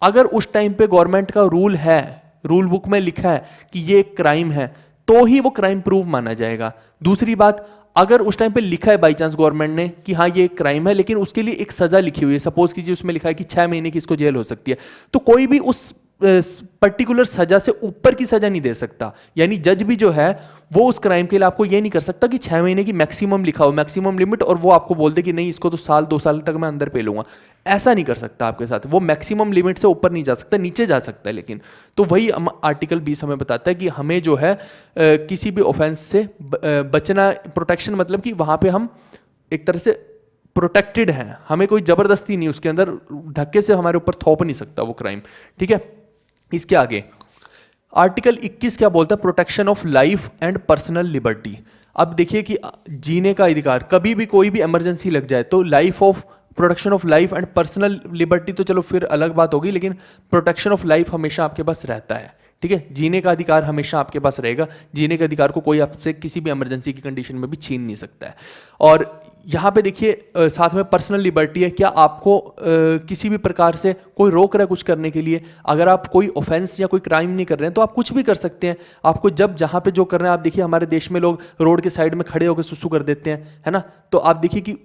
अगर उस टाइम पे गवर्नमेंट का रूल है, रूल बुक में लिखा है कि ये एक क्राइम है, तो ही वो क्राइम प्रूव माना जाएगा। दूसरी बात, अगर उस टाइम पे लिखा है बाई चांस गवर्नमेंट ने कि हाँ ये एक क्राइम है, लेकिन उसके लिए एक सजा लिखी हुई है, सपोज कीजिए उसमें लिखा है कि 6 महीने की इसको जेल हो सकती है, तो कोई भी उस पर्टिकुलर सजा से ऊपर की सजा नहीं दे सकता। यानी जज भी जो है वो उस क्राइम के लिए आपको ये नहीं कर सकता कि 6 महीने की मैक्सिमम लिखा हो, मैक्सिमम लिमिट, और वो आपको बोल दे कि नहीं इसको तो साल 2 साल तक मैं अंदर पेलूंगा। ऐसा नहीं कर सकता आपके साथ, वो मैक्सिमम लिमिट से ऊपर नहीं जा सकता, नीचे जा सकता है। लेकिन तो वही आर्टिकल 20 हमें बताता है कि हमें जो है किसी भी ऑफेंस से बचना, प्रोटेक्शन मतलब कि वहां पे हम एक तरह से प्रोटेक्टेड हैं, हमें कोई जबरदस्ती नहीं, उसके अंदर धक्के से हमारे ऊपर थोप नहीं सकता वो क्राइम। ठीक है, इसके आगे आर्टिकल 21 क्या बोलता है? Protection of life and personal liberty. अब देखिए कि जीने का अधिकार, कभी भी कोई भी इमरजेंसी लग जाए तो life of, protection of life and personal liberty तो चलो फिर अलग बात होगी, लेकिन प्रोटेक्शन ऑफ लाइफ हमेशा आपके पास रहता है। ठीक है, जीने का अधिकार हमेशा आपके पास रहेगा। जीने के अधिकार को कोई आपसे किसी भी इमरजेंसी की कंडीशन में भी छीन नहीं सकता है। और यहाँ पे देखिए साथ में पर्सनल लिबर्टी है। क्या आपको किसी भी प्रकार से कोई रोक रहा है कुछ करने के लिए? अगर आप कोई ऑफेंस या कोई क्राइम नहीं कर रहे हैं तो आप कुछ भी कर सकते हैं। आपको जब जहाँ पे जो करना है, आप देखिए हमारे देश में लोग रोड के साइड में खड़े होकर सुसु कर देते हैं, है ना, तो आप देखिए कि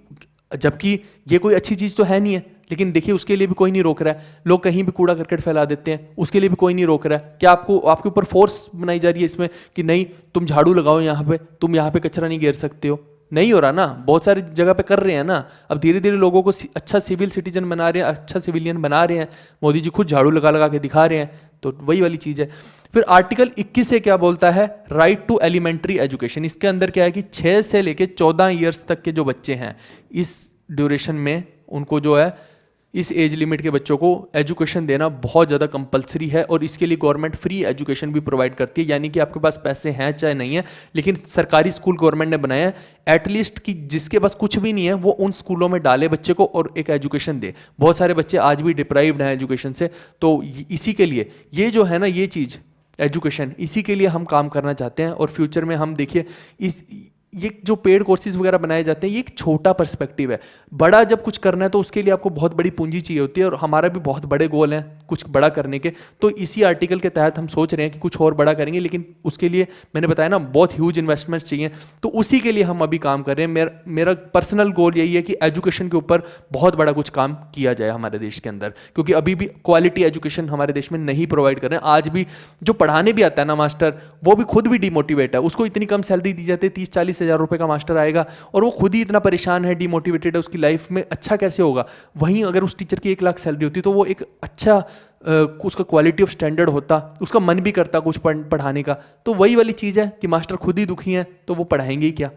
जबकि ये कोई अच्छी चीज़ तो है नहीं है, लेकिन देखिए उसके लिए भी कोई नहीं रोक रहा है। लोग कहीं भी कूड़ा करकट फैला देते हैं, उसके लिए भी कोई नहीं रोक रहा है। क्या आपको, आपके ऊपर फोर्स बनाई जा रही है इसमें कि नहीं तुम झाड़ू लगाओ यहाँ पे, तुम यहाँ पे कचरा नहीं घेर सकते हो? नहीं हो रहा ना, बहुत सारी जगह पे कर रहे हैं ना। अब धीरे धीरे लोगों को अच्छा सिविल सिटीजन बना रहे हैं, अच्छा सिविलियन बना रहे हैं। मोदी जी खुद झाड़ू लगा लगा के दिखा रहे हैं, तो वही वाली चीज़ है। फिर आर्टिकल 21 से क्या बोलता है? Right to elementary education. इसके अंदर क्या है कि 6 से लेके 14 ईयर्स तक के जो बच्चे हैं, इस ड्यूरेशन में उनको जो है, इस एज लिमिट के बच्चों को एजुकेशन देना बहुत ज़्यादा कंपलसरी है। और इसके लिए गवर्नमेंट फ्री एजुकेशन भी प्रोवाइड करती है। यानी कि आपके पास पैसे हैं चाहे नहीं है, लेकिन सरकारी स्कूल गवर्नमेंट ने बनाया है एटलीस्ट कि जिसके पास कुछ भी नहीं है वो उन स्कूलों में डाले बच्चे को और एक एजुकेशन दे। बहुत सारे बच्चे आज भी डिप्राइव्ड हैं एजुकेशन से, तो इसी के लिए ये जो है ना, ये चीज़ एजुकेशन, इसी के लिए हम काम करना चाहते हैं। और फ्यूचर में हम देखिए ये जो पेड कोर्सेज वगैरह बनाए जाते हैं, ये एक छोटा पर्सपेक्टिव है। बड़ा जब कुछ करना है तो उसके लिए आपको बहुत बड़ी पूंजी चाहिए होती है, और हमारा भी बहुत बड़े गोल हैं कुछ बड़ा करने के। तो इसी आर्टिकल के तहत हम सोच रहे हैं कि कुछ और बड़ा करेंगे, लेकिन उसके लिए मैंने बताया ना बहुत ह्यूज इन्वेस्टमेंट्स चाहिए, तो उसी के लिए हम अभी काम कर रहे हैं। मेरा पर्सनल गोल यही है कि एजुकेशन के ऊपर बहुत बड़ा कुछ काम किया जाए हमारे देश के अंदर, क्योंकि अभी भी क्वालिटी एजुकेशन हमारे देश में नहीं प्रोवाइड कर रहे हैं। आज भी जो पढ़ाने भी आता है ना मास्टर, वो भी खुद भी डिमोटिवेट है। उसको इतनी कम सैलरी दी जाती है, 30-40 हज़ार रुपये का मास्टर आएगा, और वो खुद ही इतना परेशान है, डिमोटिवेटेड है, उसकी लाइफ में अच्छा कैसे होगा? वहीं अगर उस टीचर की 1 लाख सैलरी होती तो वो एक अच्छा उसका क्वालिटी ऑफ स्टैंडर्ड होता, उसका मन भी करता कुछ पढ़ाने का। तो वही वाली चीज़ है कि मास्टर खुद ही दुखी हैं तो वो पढ़ाएंगे ही क्या।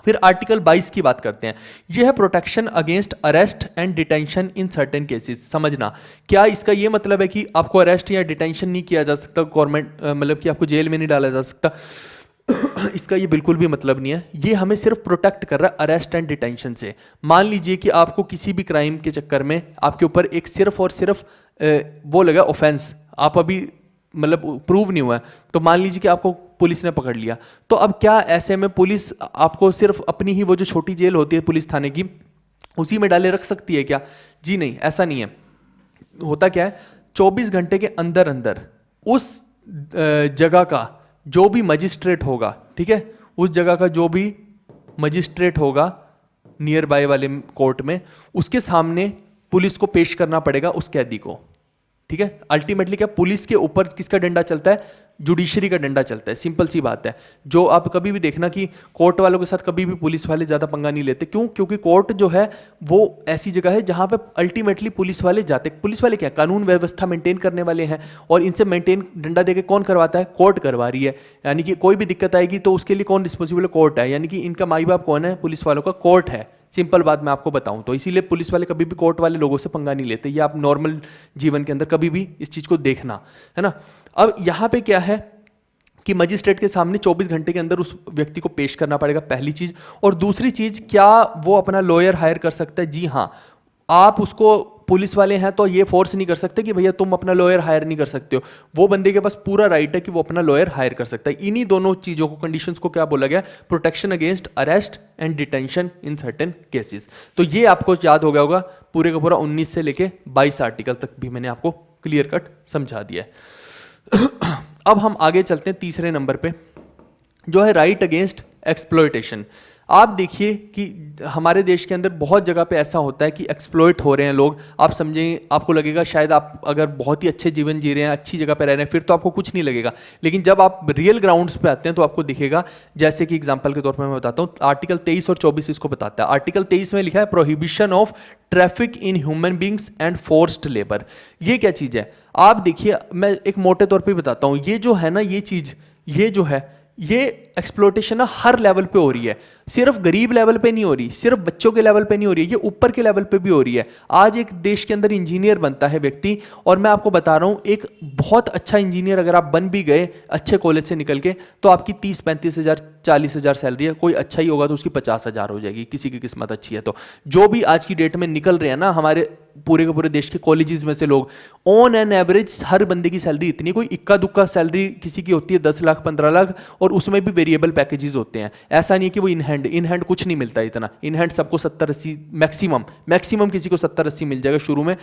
फिर आर्टिकल 22 की बात करते हैं। यह है protection against arrest and detention in certain cases. समझना, क्या इसका ये मतलब है कि आपको अरेस्ट या डिटेंशन नहीं किया जा सकता, गवर्नमेंट मतलब कि आपको जेल में नहीं डाला जा सकता? इसका ये बिल्कुल भी मतलब नहीं है। ये हमें सिर्फ प्रोटेक्ट कर रहा है अरेस्ट एंड डिटेंशन से। मान लीजिए कि आपको किसी भी क्राइम के चक्कर में आपके ऊपर एक सिर्फ और सिर्फ वो लगा ऑफेंस, आप अभी मतलब प्रूव नहीं हुआ है, तो मान लीजिए कि आपको पुलिस ने पकड़ लिया, तो अब क्या ऐसे में पुलिस आपको सिर्फ अपनी ही वो जो छोटी जेल होती है पुलिस थाने की, उसी में डाले रख सकती है क्या? जी नहीं, ऐसा नहीं है। होता क्या है, 24 घंटे के अंदर अंदर उस जगह का जो भी मजिस्ट्रेट होगा, ठीक है, उस जगह का जो भी मजिस्ट्रेट होगा नियर बाय वाले कोर्ट में, उसके सामने पुलिस को पेश करना पड़ेगा उस कैदी को। ठीक है, अल्टीमेटली क्या पुलिस के ऊपर किसका डंडा चलता है? जुडिशरी का डंडा चलता है। सिंपल सी बात है। जो आप कभी भी देखना कि कोर्ट वालों के साथ कभी भी पुलिस वाले ज़्यादा पंगा नहीं लेते। क्यों? क्योंकि कोर्ट जो है वो ऐसी जगह है जहां पे अल्टीमेटली पुलिस वाले जाते। पुलिस वाले क्या, कानून व्यवस्था मेंटेन करने वाले हैं, और इनसे मेंटेन डंडा देके कौन करवाता है? कोर्ट करवा रही है। यानी कि कोई भी दिक्कत आएगी तो उसके लिए कौन रिस्पॉन्सिबल है? कोर्ट है। यानी कि इनका माई बाप कौन है? पुलिस वालों का कोर्ट है। सिंपल बात मैं आपको बताऊं तो इसीलिए पुलिस वाले कभी भी कोर्ट वाले लोगों से पंगा नहीं लेते। ये आप नॉर्मल जीवन के अंदर कभी भी इस चीज को देखना, है ना। अब यहां पे क्या है कि मजिस्ट्रेट के सामने 24 घंटे के अंदर उस व्यक्ति को पेश करना पड़ेगा, पहली चीज। और दूसरी चीज, क्या वो अपना लॉयर हायर कर सकता है? जी हाँ। आप उसको, पुलिस वाले हैं तो ये फोर्स नहीं कर सकते कि भैया तुम अपना लॉयर हायर नहीं कर सकते हो। वो बंदे के पास पूरा राइट है कि वो अपना लॉयर हायर कर सकता है। इन्हीं दोनों चीजों को, कंडीशंस को क्या बोला गया? Protection against arrest and detention in certain cases. तो ये आपको याद हो गया होगा, पूरे का पूरा 19 से लेके 22 आर्टिकल तक भी मैंने आपको क्लियर कट समझा दिया है। अब हम आगे चलते हैं तीसरे नंबर पे, जो है राइट अगेंस्ट एक्सप्लॉयटेशन। आप देखिए कि हमारे देश के अंदर बहुत जगह पे ऐसा होता है कि एक्सप्लॉइट हो रहे हैं लोग। आप समझें, आपको लगेगा शायद आप अगर बहुत ही अच्छे जीवन जी रहे हैं, अच्छी जगह पे रह रहे हैं, फिर तो आपको कुछ नहीं लगेगा। लेकिन जब आप रियल ग्राउंड्स पे आते हैं तो आपको दिखेगा। जैसे कि एग्जांपल के तौर पर मैं बताता हूँ, आर्टिकल 23 और 24 इसको बताता है। आर्टिकल 23 में लिखा है prohibition of traffic in human beings and forced labour. ये क्या चीज़ है? आप देखिए, मैं एक मोटे तौर पर बताता हूँ। ये जो है ना, ये चीज़, ये जो है, ये एक्सप्लोटेशन ना हर लेवल पे हो रही है। सिर्फ गरीब लेवल पे नहीं हो रही, सिर्फ बच्चों के लेवल पे नहीं हो रही है, ये ऊपर के लेवल पे भी हो रही है। आज एक देश के अंदर इंजीनियर बनता है व्यक्ति, और मैं आपको बता रहा हूँ, एक बहुत अच्छा इंजीनियर अगर आप बन भी गए अच्छे कॉलेज से निकल के, तो आपकी 30-35 हज़ार 40 हज़ार सैलरी है। कोई अच्छा ही होगा तो उसकी 50 हज़ार हो जाएगी, किसी की किस्मत अच्छी है तो। जो भी आज की डेट में निकल रहे हैं ना हमारे पूरे के पूरे देश के कॉलेजेस में से लोग, ऑन एन एवरेज हर बंदे की सैलरी इतनी, कोई इक्का दुक्का सैलरी किसी की होती है 10 लाख 15 लाख, और उसमें भी वेरिएबल पैकेजेस होते हैं। ऐसा नहीं है कि वो इन हैंड कुछ नहीं मिलता इतना। इन हैंड सबको 70-80 मैक्सिमम किसी को 70-80 मिल जाएगा शुरू में,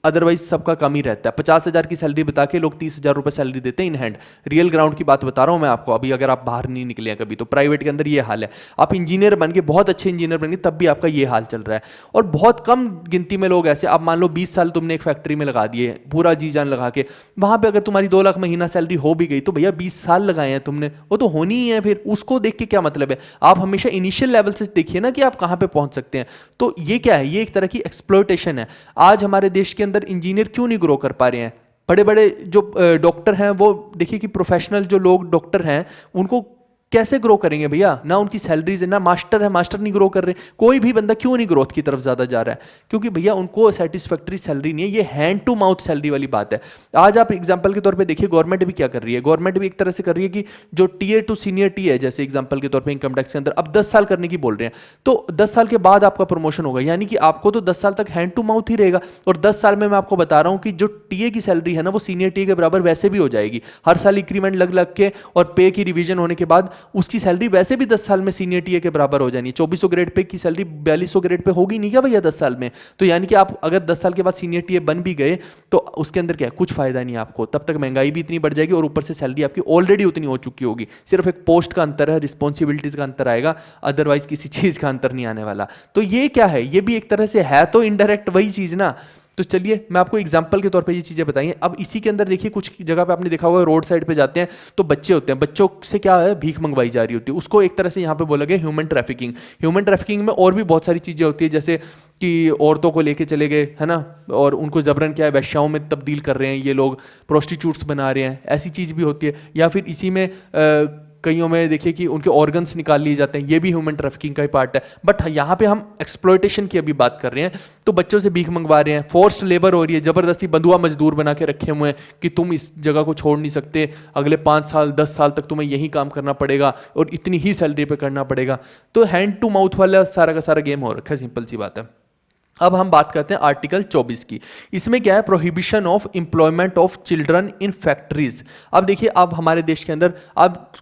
अदरवाइज सबका कम ही रहता है। 50 हज़ार की सैलरी बता के लोग 30 हज़ार रुपये सैलरी देते हैं इन हैंड। रियल ग्राउंड की बात बता रहा हूँ मैं आपको। अभी अगर आप बाहर नहीं निकले हैं कभी, तो प्राइवेट के अंदर ये हाल है। आप इंजीनियर बन के, बहुत अच्छे इंजीनियर बन के, तब भी आपका ये हाल चल रहा है। और बहुत कम गिनती में लोग ऐसे, आप मान लो 20 साल तुमने एक फैक्ट्री में लगा दिए पूरा जी जान लगा के, वहां पे अगर तुम्हारी 2 लाख महीना सैलरी हो भी गई तो भैया 20 साल लगाए हैं तुमने, वो तो होनी ही है। फिर उसको देख के क्या मतलब है? आप हमेशा इनिशियल लेवल से देखिए ना कि आप कहां पे पहुंच सकते हैं। तो ये क्या है? ये एक तरह की एक्सप्लॉयटेशन है। आज हमारे देश के अंदर इंजीनियर क्यों नहीं ग्रो कर पा रहे हैं? बड़े बड़े जो डॉक्टर हैं, वो देखिए कि प्रोफेशनल जो लोग डॉक्टर हैं, उनको कैसे ग्रो करेंगे भैया? ना उनकी सैलरीज है, ना मास्टर है, मास्टर नहीं ग्रो कर रहे। कोई भी बंदा क्यों नहीं ग्रोथ की तरफ ज्यादा जा रहा है? क्योंकि भैया उनको सेटिस्फैक्टरी सैलरी नहीं है। ये हैंड टू माउथ सैलरी वाली बात है। आज आप एग्जांपल के तौर पे देखिए, गवर्नमेंट भी क्या कर रही है? गवर्नमेंट भी एक तरह से कर रही है कि जो टीए टू सीनियर टी है, जैसे एग्जांपल के तौर पे इनकम टैक्स के अंदर अब 10 साल करने की बोल रहे हैं, तो 10 साल के बाद आपका प्रमोशन होगा। यानी कि आपको तो 10 साल तक हैंड टू माउथ ही रहेगा। और 10 साल में मैं आपको बता रहा हूं कि जो टीए की सैलरी है ना, वो सीनियर टीए के बराबर वैसे भी हो जाएगी। हर साल इंक्रीमेंट लग लग के और पे की रिवीजन होने के बाद उसकी सैलरी वैसे भी 10 साल में सीनियर टीए के बराबर हो जानी है। 2400 ग्रेड पे की सैलरी 4200 ग्रेड पे होगी नहीं क्या भैया 10 साल में? तो यानी कि आप अगर 10 साल के बाद सीनियर टीए बन भी गए तो उसके अंदर क्या है? कुछ फायदा नहीं है आपको। तब तक महंगाई भी इतनी बढ़ जाएगी और ऊपर से सैलरी आपकी ऑलरेडी उतनी हो चुकी होगी। सिर्फ एक पोस्ट का अंतर है, रिस्पॉन्सिबिलिटीज का अंतर आएगा, अदरवाइज किसी चीज का अंतर नहीं आने वाला। तो ये क्या है? ये भी एक तरह से है तो इनडायरेक्ट वही चीज ना। तो चलिए मैं आपको एग्जांपल के तौर पे ये चीजें बताइए। अब इसी के अंदर देखिए, कुछ जगह पे आपने देखा होगा, रोड साइड पे जाते हैं तो बच्चे होते हैं, बच्चों से क्या है? भीख मंगवाई जा रही होती है। उसको एक तरह से यहाँ पे बोला गया ह्यूमन ट्रैफिकिंग। ह्यूमन ट्रैफिकिंग में और भी बहुत सारी चीजें होती है, जैसे कि औरतों को लेके चले गए, है ना, और उनको जबरन क्या है, वेश्याओं में तब्दील कर रहे हैं ये लोग, प्रोस्टिट्यूट्स बना रहे हैं, ऐसी चीज भी होती है। या फिर इसी में कईयों में देखिए कि उनके ऑर्गन्स निकाल लिए जाते हैं, ये भी ह्यूमन ट्रैफिकिंग का ही पार्ट है। बट यहाँ पे हम एक्सप्लॉयटेशन की अभी बात कर रहे हैं, तो बच्चों से भीख मंगवा रहे हैं, फोर्स्ड लेबर हो रही है, जबरदस्ती बंधुआ मजदूर बना के रखे हुए हैं कि तुम इस जगह को छोड़ नहीं सकते, अगले 5 साल 10 साल तक तुम्हें यही काम करना पड़ेगा और इतनी ही सैलरी पे करना पड़ेगा। तो हैंड टू माउथ वाला सारा का सारा गेम हो रखा है, सिंपल सी बात है। अब हम बात करते हैं आर्टिकल 24 की। इसमें क्या है, prohibition of employment of children in factories. अब देखिए, अब हमारे देश के अंदर आप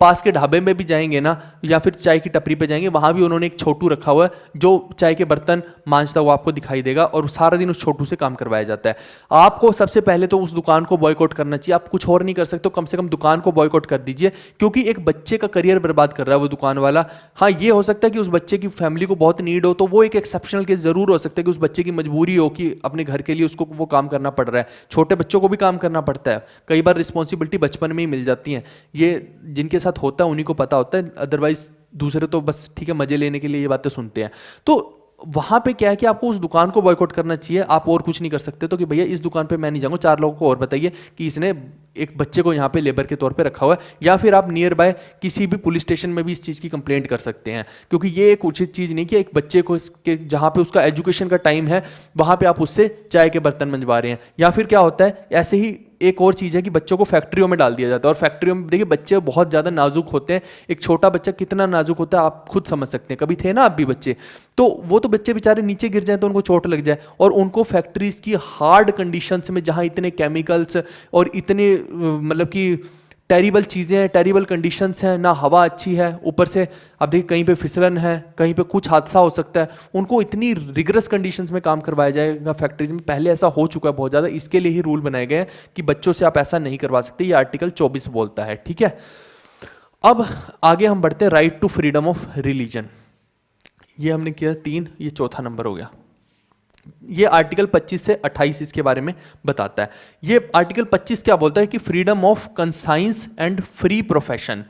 पास के ढाबे में भी जाएंगे ना, या फिर चाय की टपरी पे जाएंगे, वहां भी उन्होंने एक छोटू रखा हुआ है जो चाय के बर्तन मांजता हुआ आपको दिखाई देगा, और सारा दिन उस छोटू से काम करवाया जाता है। आपको सबसे पहले तो उस दुकान को बॉयकॉट करना चाहिए। आप कुछ और नहीं कर सकते तो कम से कम दुकान को बॉयकॉट कर दीजिए, क्योंकि एक बच्चे का करियर बर्बाद कर रहा है वो दुकान वाला। हाँ, ये हो सकता है कि उस बच्चे की फैमिली को बहुत नीड हो, तो वो एक एक्सेप्शनल केस जरूर हो सकता है कि उस बच्चे की मजबूरी हो कि अपने घर के लिए उसको वो काम करना पड़ रहा है। छोटे बच्चों को भी काम करना पड़ता है, कई बार रिस्पॉन्सिबिलिटी बचपन में ही मिल जाती है। ये जिनके साथ होता है उन्हीं को पता होता है, अदरवाइज दूसरे तो बस ठीक है मजे लेने के लिए ये बातें सुनते हैं। तो वहां पे क्या है कि आपको उस दुकान को बॉयकॉट करना चाहिए। आप और कुछ नहीं कर सकते तो कि भैया इस दुकान पे मैं नहीं जाऊंगा, 4 लोगों को और बताइए कि इसने एक बच्चे को यहाँ पे लेबर के तौर पे रखा हुआ है। या फिर आप नियर बाय किसी भी पुलिस स्टेशन में भी इस चीज़ की कंप्लेंट कर सकते हैं, क्योंकि ये एक उचित चीज़ नहीं कि एक बच्चे को इसके जहाँ पे उसका एजुकेशन का टाइम है वहाँ पे आप उससे चाय के बर्तन मंजवा रहे हैं। या फिर क्या होता है, ऐसे ही एक और चीज़ है कि बच्चों को फैक्ट्रियों में डाल दिया जाता है, और फैक्ट्रियों में देखिए बच्चे बहुत ज़्यादा नाजुक होते हैं। एक छोटा बच्चा कितना नाजुक होता है आप खुद समझ सकते हैं, कभी थे ना आप भी बच्चे, तो वो तो बच्चे बेचारे नीचे गिर जाए तो उनको चोट लग जाए, और उनको फैक्ट्रीज की हार्ड कंडीशंस में जहाँ इतने केमिकल्स और इतने मतलब कि टेरिबल चीज़ें हैं, टेरिबल कंडीशंस हैं, ना हवा अच्छी है, ऊपर से अब देखिए कहीं पे फिसलन है, कहीं पे कुछ हादसा हो सकता है, उनको इतनी रिगरस कंडीशंस में काम करवाया जाएगा फैक्ट्रीज में। पहले ऐसा हो चुका है बहुत ज़्यादा, इसके लिए ही रूल बनाए गए हैं कि बच्चों से आप ऐसा नहीं करवा सकते। ये आर्टिकल 24 बोलता है, ठीक है। अब आगे हम बढ़ते हैं, right to freedom of religion. ये हमने किया 3, ये चौथा नंबर हो गया। ये आर्टिकल 25 से 28 इसके बारे में बताता है। ये आर्टिकल 25 क्या बोलता है कि freedom of conscience and free profession,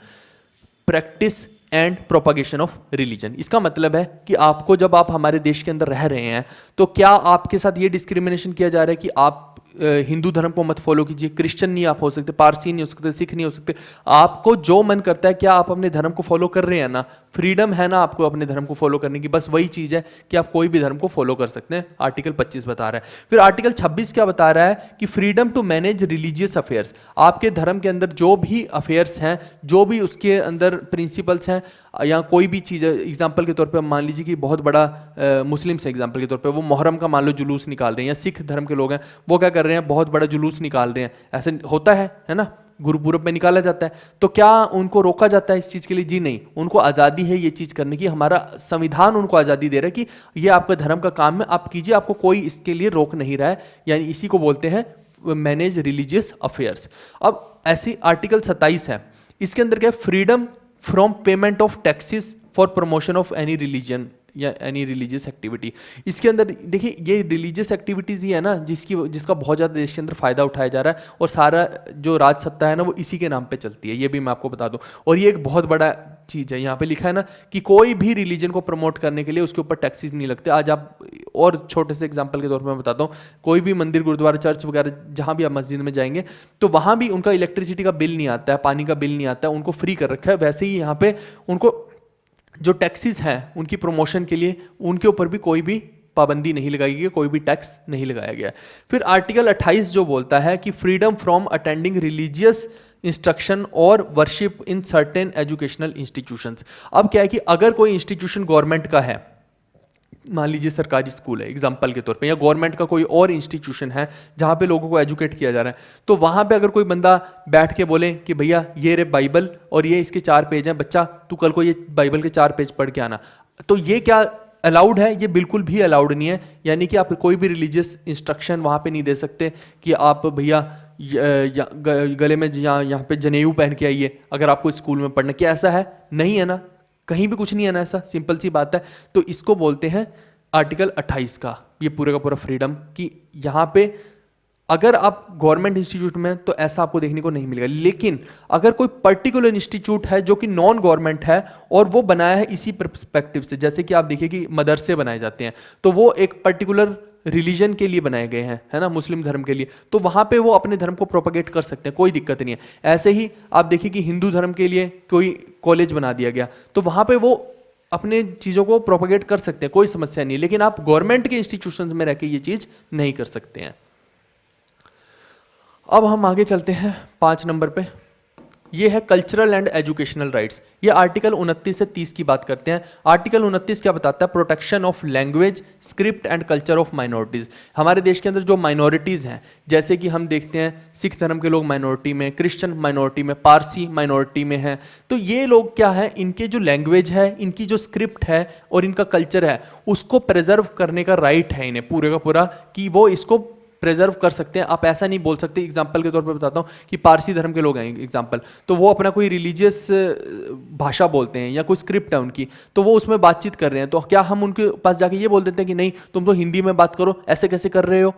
practice and propagation of religion. इसका मतलब है कि आपको, जब आप हमारे देश के अंदर रह रहे हैं, तो क्या आपके साथ ये डिस्क्रिमिनेशन किया जा रहा है कि आप हिंदू धर्म को मत फॉलो कीजिए, क्रिश्चियन नहीं आप हो सकते, पारसी नहीं हो सकते, सिख नहीं हो सकते, आपको जो मन करता है, क्या आप अपने धर्म को फॉलो कर रहे हैं ना? फ्रीडम है ना आपको अपने धर्म को फॉलो करने की, बस वही चीज़ है कि आप कोई भी धर्म को फॉलो कर सकते हैं। आर्टिकल 25 बता रहा है। फिर आर्टिकल 26 क्या बता रहा है कि freedom to manage religious affairs. आपके धर्म के अंदर जो भी अफेयर्स हैं, जो भी उसके अंदर प्रिंसिपल्स हैं, या कोई भी चीज़, एग्जाम्पल के तौर पे मान लीजिए कि बहुत बड़ा मुस्लिम्स है, एग्जाम्पल के तौर पे वो मुहर्रम का मान लो जुलूस निकाल रहे हैं, या सिख धर्म के लोग हैं वो क्या कर रहे हैं, बहुत बड़ा जुलूस निकाल रहे हैं, ऐसे होता है ना, गुरुपूरब में निकाला जाता है, तो क्या उनको रोका जाता है इस चीज़ के लिए? जी नहीं, उनको आज़ादी है ये चीज़ करने की, हमारा संविधान उनको आज़ादी दे रहा है कि ये आपका धर्म का काम है, आप कीजिए, आपको कोई इसके लिए रोक नहीं रहा है। यानी इसी को बोलते हैं मैनेज रिलीजियस अफेयर्स। अब ऐसी आर्टिकल 27 है, इसके अंदर क्या है, freedom from payment of taxes for promotion of any religion या एनी रिलीजियस एक्टिविटी। इसके अंदर देखिए ये रिलीजियस एक्टिविटीज़ ही है ना जिसका बहुत ज़्यादा देश के अंदर फ़ायदा उठाया जा रहा है, और सारा जो राज सत्ता है ना वो इसी के नाम पे चलती है, ये भी मैं आपको बता दूं। और ये एक बहुत बड़ा चीज़ है, यहाँ पे लिखा है ना कि कोई भी रिलीजन को प्रमोट करने के लिए उसके ऊपर टैक्सेस नहीं लगते। आज आप और छोटे से एग्जाम्पल के तौर पर मैं बताता हूँ, कोई भी मंदिर, गुरुद्वारा, चर्च वगैरह जहाँ भी आप मस्जिद में जाएंगे तो वहाँ भी उनका इलेक्ट्रिसिटी का बिल नहीं आता है, पानी का बिल नहीं आता है, उनको फ्री कर रखा है। वैसे ही यहाँ पे उनको जो टैक्सेस हैं उनकी प्रमोशन के लिए उनके ऊपर भी कोई भी पाबंदी नहीं लगाई गई, कोई भी टैक्स नहीं लगाया गया। फिर आर्टिकल 28 जो बोलता है कि freedom from attending religious instruction और worship in certain educational institutions. अब क्या है कि अगर कोई इंस्टीट्यूशन गवर्नमेंट का है, मान लीजिए सरकारी स्कूल है एग्जाम्पल के तौर पे, या गवर्नमेंट का कोई और इंस्टीट्यूशन है जहाँ पे लोगों को एजुकेट किया जा रहा है, तो वहाँ पे अगर कोई बंदा बैठ के बोले कि भैया ये रे बाइबल और ये इसके 4 पेज हैं, बच्चा तू कल को ये बाइबल के 4 पेज पढ़ के आना, तो ये क्या अलाउड है? ये बिल्कुल भी अलाउड नहीं है। यानी कि आप कोई भी रिलीजियस इंस्ट्रक्शन वहाँ पे नहीं दे सकते कि आप भैया गले में यहाँ पे जनेऊ पहन के आइए अगर आपको स्कूल में पढ़ना, क्या ऐसा है? नहीं है ना, कहीं भी कुछ नहीं है ना ऐसा, सिंपल सी बात है। तो इसको बोलते हैं आर्टिकल 28 का ये पूरा का पूरा फ्रीडम, कि यहाँ पे अगर आप गवर्नमेंट इंस्टीट्यूट में तो ऐसा आपको देखने को नहीं मिलेगा। लेकिन अगर कोई पर्टिकुलर इंस्टीट्यूट है जो कि नॉन गवर्नमेंट है और वो बनाया है इसी पर्सपेक्टिव से, जैसे कि आप देखिए कि मदरसे बनाए जाते हैं, तो वो एक पर्टिकुलर रिलीजन के लिए बनाए गए हैं, है ना, मुस्लिम धर्म के लिए, तो वहाँ पे वो अपने धर्म को प्रोपगेट कर सकते हैं, कोई दिक्कत नहीं है। ऐसे ही आप देखिए कि हिंदू धर्म के लिए कोई कॉलेज बना दिया गया, तो वहाँ पे वो अपने चीज़ों को प्रोपगेट कर सकते हैं, कोई समस्या नहीं, लेकिन आप गवर्नमेंट के इंस्टीट्यूशंस में रह के ये चीज़ नहीं कर सकते हैं। अब हम आगे चलते हैं 5 नंबर पे, ये है कल्चरल एंड एजुकेशनल राइट्स। ये आर्टिकल 29 से 30 की बात करते हैं। आर्टिकल 29 क्या बताता है? Protection of language, script and culture of minorities. हमारे देश के अंदर जो माइनॉरिटीज़ हैं, जैसे कि हम देखते हैं सिख धर्म के लोग माइनॉरिटी में, क्रिश्चियन माइनॉरिटी में, पारसी माइनॉरिटी में हैं, तो ये लोग क्या है, इनके जो लैंग्वेज है, इनकी जो स्क्रिप्ट है और इनका कल्चर है, उसको प्रिजर्व करने का राइट है इन्हें पूरे का पूरा, कि वो इसको प्रिजर्व कर सकते हैं। आप ऐसा नहीं बोल सकते, एग्जाम्पल के तौर पे बताता हूँ कि पारसी धर्म के लोग हैं एग्जाम्पल, तो वो अपना कोई रिलीजियस भाषा बोलते हैं या कोई स्क्रिप्ट है उनकी, तो वो उसमें बातचीत कर रहे हैं, तो क्या हम उनके पास जाके ये बोल देते हैं कि नहीं तुम तो हिंदी में बात करो, ऐसे कैसे कर रहे हो?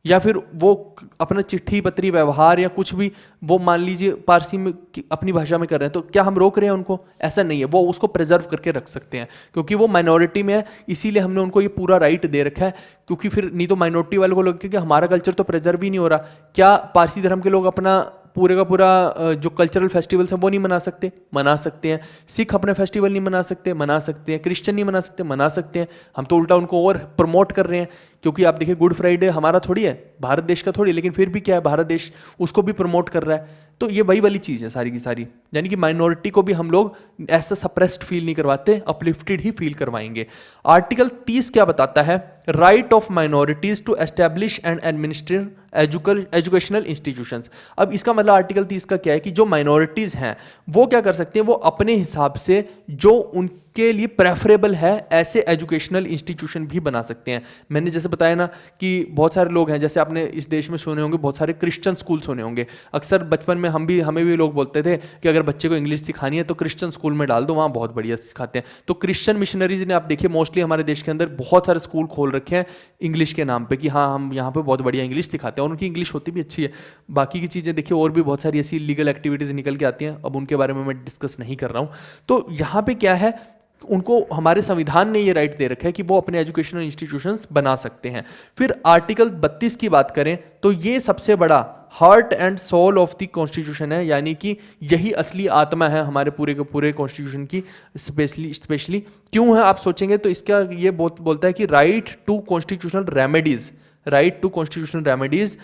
या फिर वो अपना चिट्ठी पत्री व्यवहार या कुछ भी वो मान लीजिए पारसी में अपनी भाषा में कर रहे हैं, तो क्या हम रोक रहे हैं उनको? ऐसा नहीं है, वो उसको प्रिजर्व करके रख सकते हैं, क्योंकि वो माइनॉरिटी में है, इसीलिए हमने उनको ये पूरा राइट दे रखा है। क्योंकि फिर नहीं तो माइनॉरिटी वालों को लगे कि हमारा कल्चर तो प्रिजर्व ही नहीं हो रहा, क्या पारसी धर्म के लोग अपना पूरे का पूरा जो कल्चरल फेस्टिवल्स हैं वो नहीं मना सकते? मना सकते हैं। सिख अपने फेस्टिवल नहीं मना सकते? मना सकते हैं। क्रिश्चियन नहीं मना सकते? मना सकते हैं। हम तो उल्टा उनको और प्रमोट कर रहे हैं, क्योंकि आप देखिए गुड फ्राइडे हमारा थोड़ी है, भारत देश का थोड़ी, लेकिन फिर भी क्या है, भारत देश उसको भी प्रमोट कर रहा है। तो ये वही वाली चीज़ है सारी की सारी, यानी कि माइनॉरिटी को भी हम लोग ऐसा सप्रेस्ड फील नहीं करवाते, अपलिफ्टेड ही फील करवाएंगे। आर्टिकल 30 क्या बताता है? Right of minorities to establish and administer educational institutions. अब इसका मतलब आर्टिकल 30 का क्या है कि जो माइनॉरिटीज़ हैं वो क्या कर सकते हैं, वो अपने हिसाब से जो उनके लिए प्रेफरेबल है ऐसे एजुकेशनल इंस्टीट्यूशन भी बना सकते हैं। मैंने जैसे बताया ना कि बहुत सारे लोग हैं, जैसे आपने इस देश में सुने होंगे बहुत सारे क्रिश्चियन स्कूल सुने होंगे। अक्सर बचपन में हमें भी लोग बोलते थे कि अगर बच्चे को इंग्लिश सिखानी है तो क्रिश्चियन स्कूल में डाल दो, वहाँ बहुत बढ़िया सिखाते हैं। तो क्रिश्चियन मिशनरीज ने आप देखिए मोस्टली हमारे देश के अंदर बहुत सारे स्कूल खोल रखे हैं इंग्लिश के नाम पे, कि हाँ हम यहाँ पे बहुत बढ़िया इंग्लिश सिखाते हैं, और उनकी इंग्लिश होती भी अच्छी है। बाकी की चीज़ें देखिए और भी बहुत सारी ऐसी लीगल एक्टिविटीज़ निकल के आती हैं, अब उनके बारे में मैं डिस्कस नहीं कर रहा हूँ। तो यहाँ पे क्या है, उनको हमारे संविधान ने ये राइट दे रखा है कि वो अपने एजुकेशनल इंस्टीट्यूशंस बना सकते हैं। फिर आर्टिकल 32 की बात करें तो ये सबसे बड़ा heart and soul of the constitution है, यानी कि यही असली आत्मा है हमारे पूरे के पूरे कॉन्स्टिट्यूशन की। स्पेशली क्यों है आप सोचेंगे तो इसका ये बोलता है कि right to constitutional remedies, right to constitutional remedies.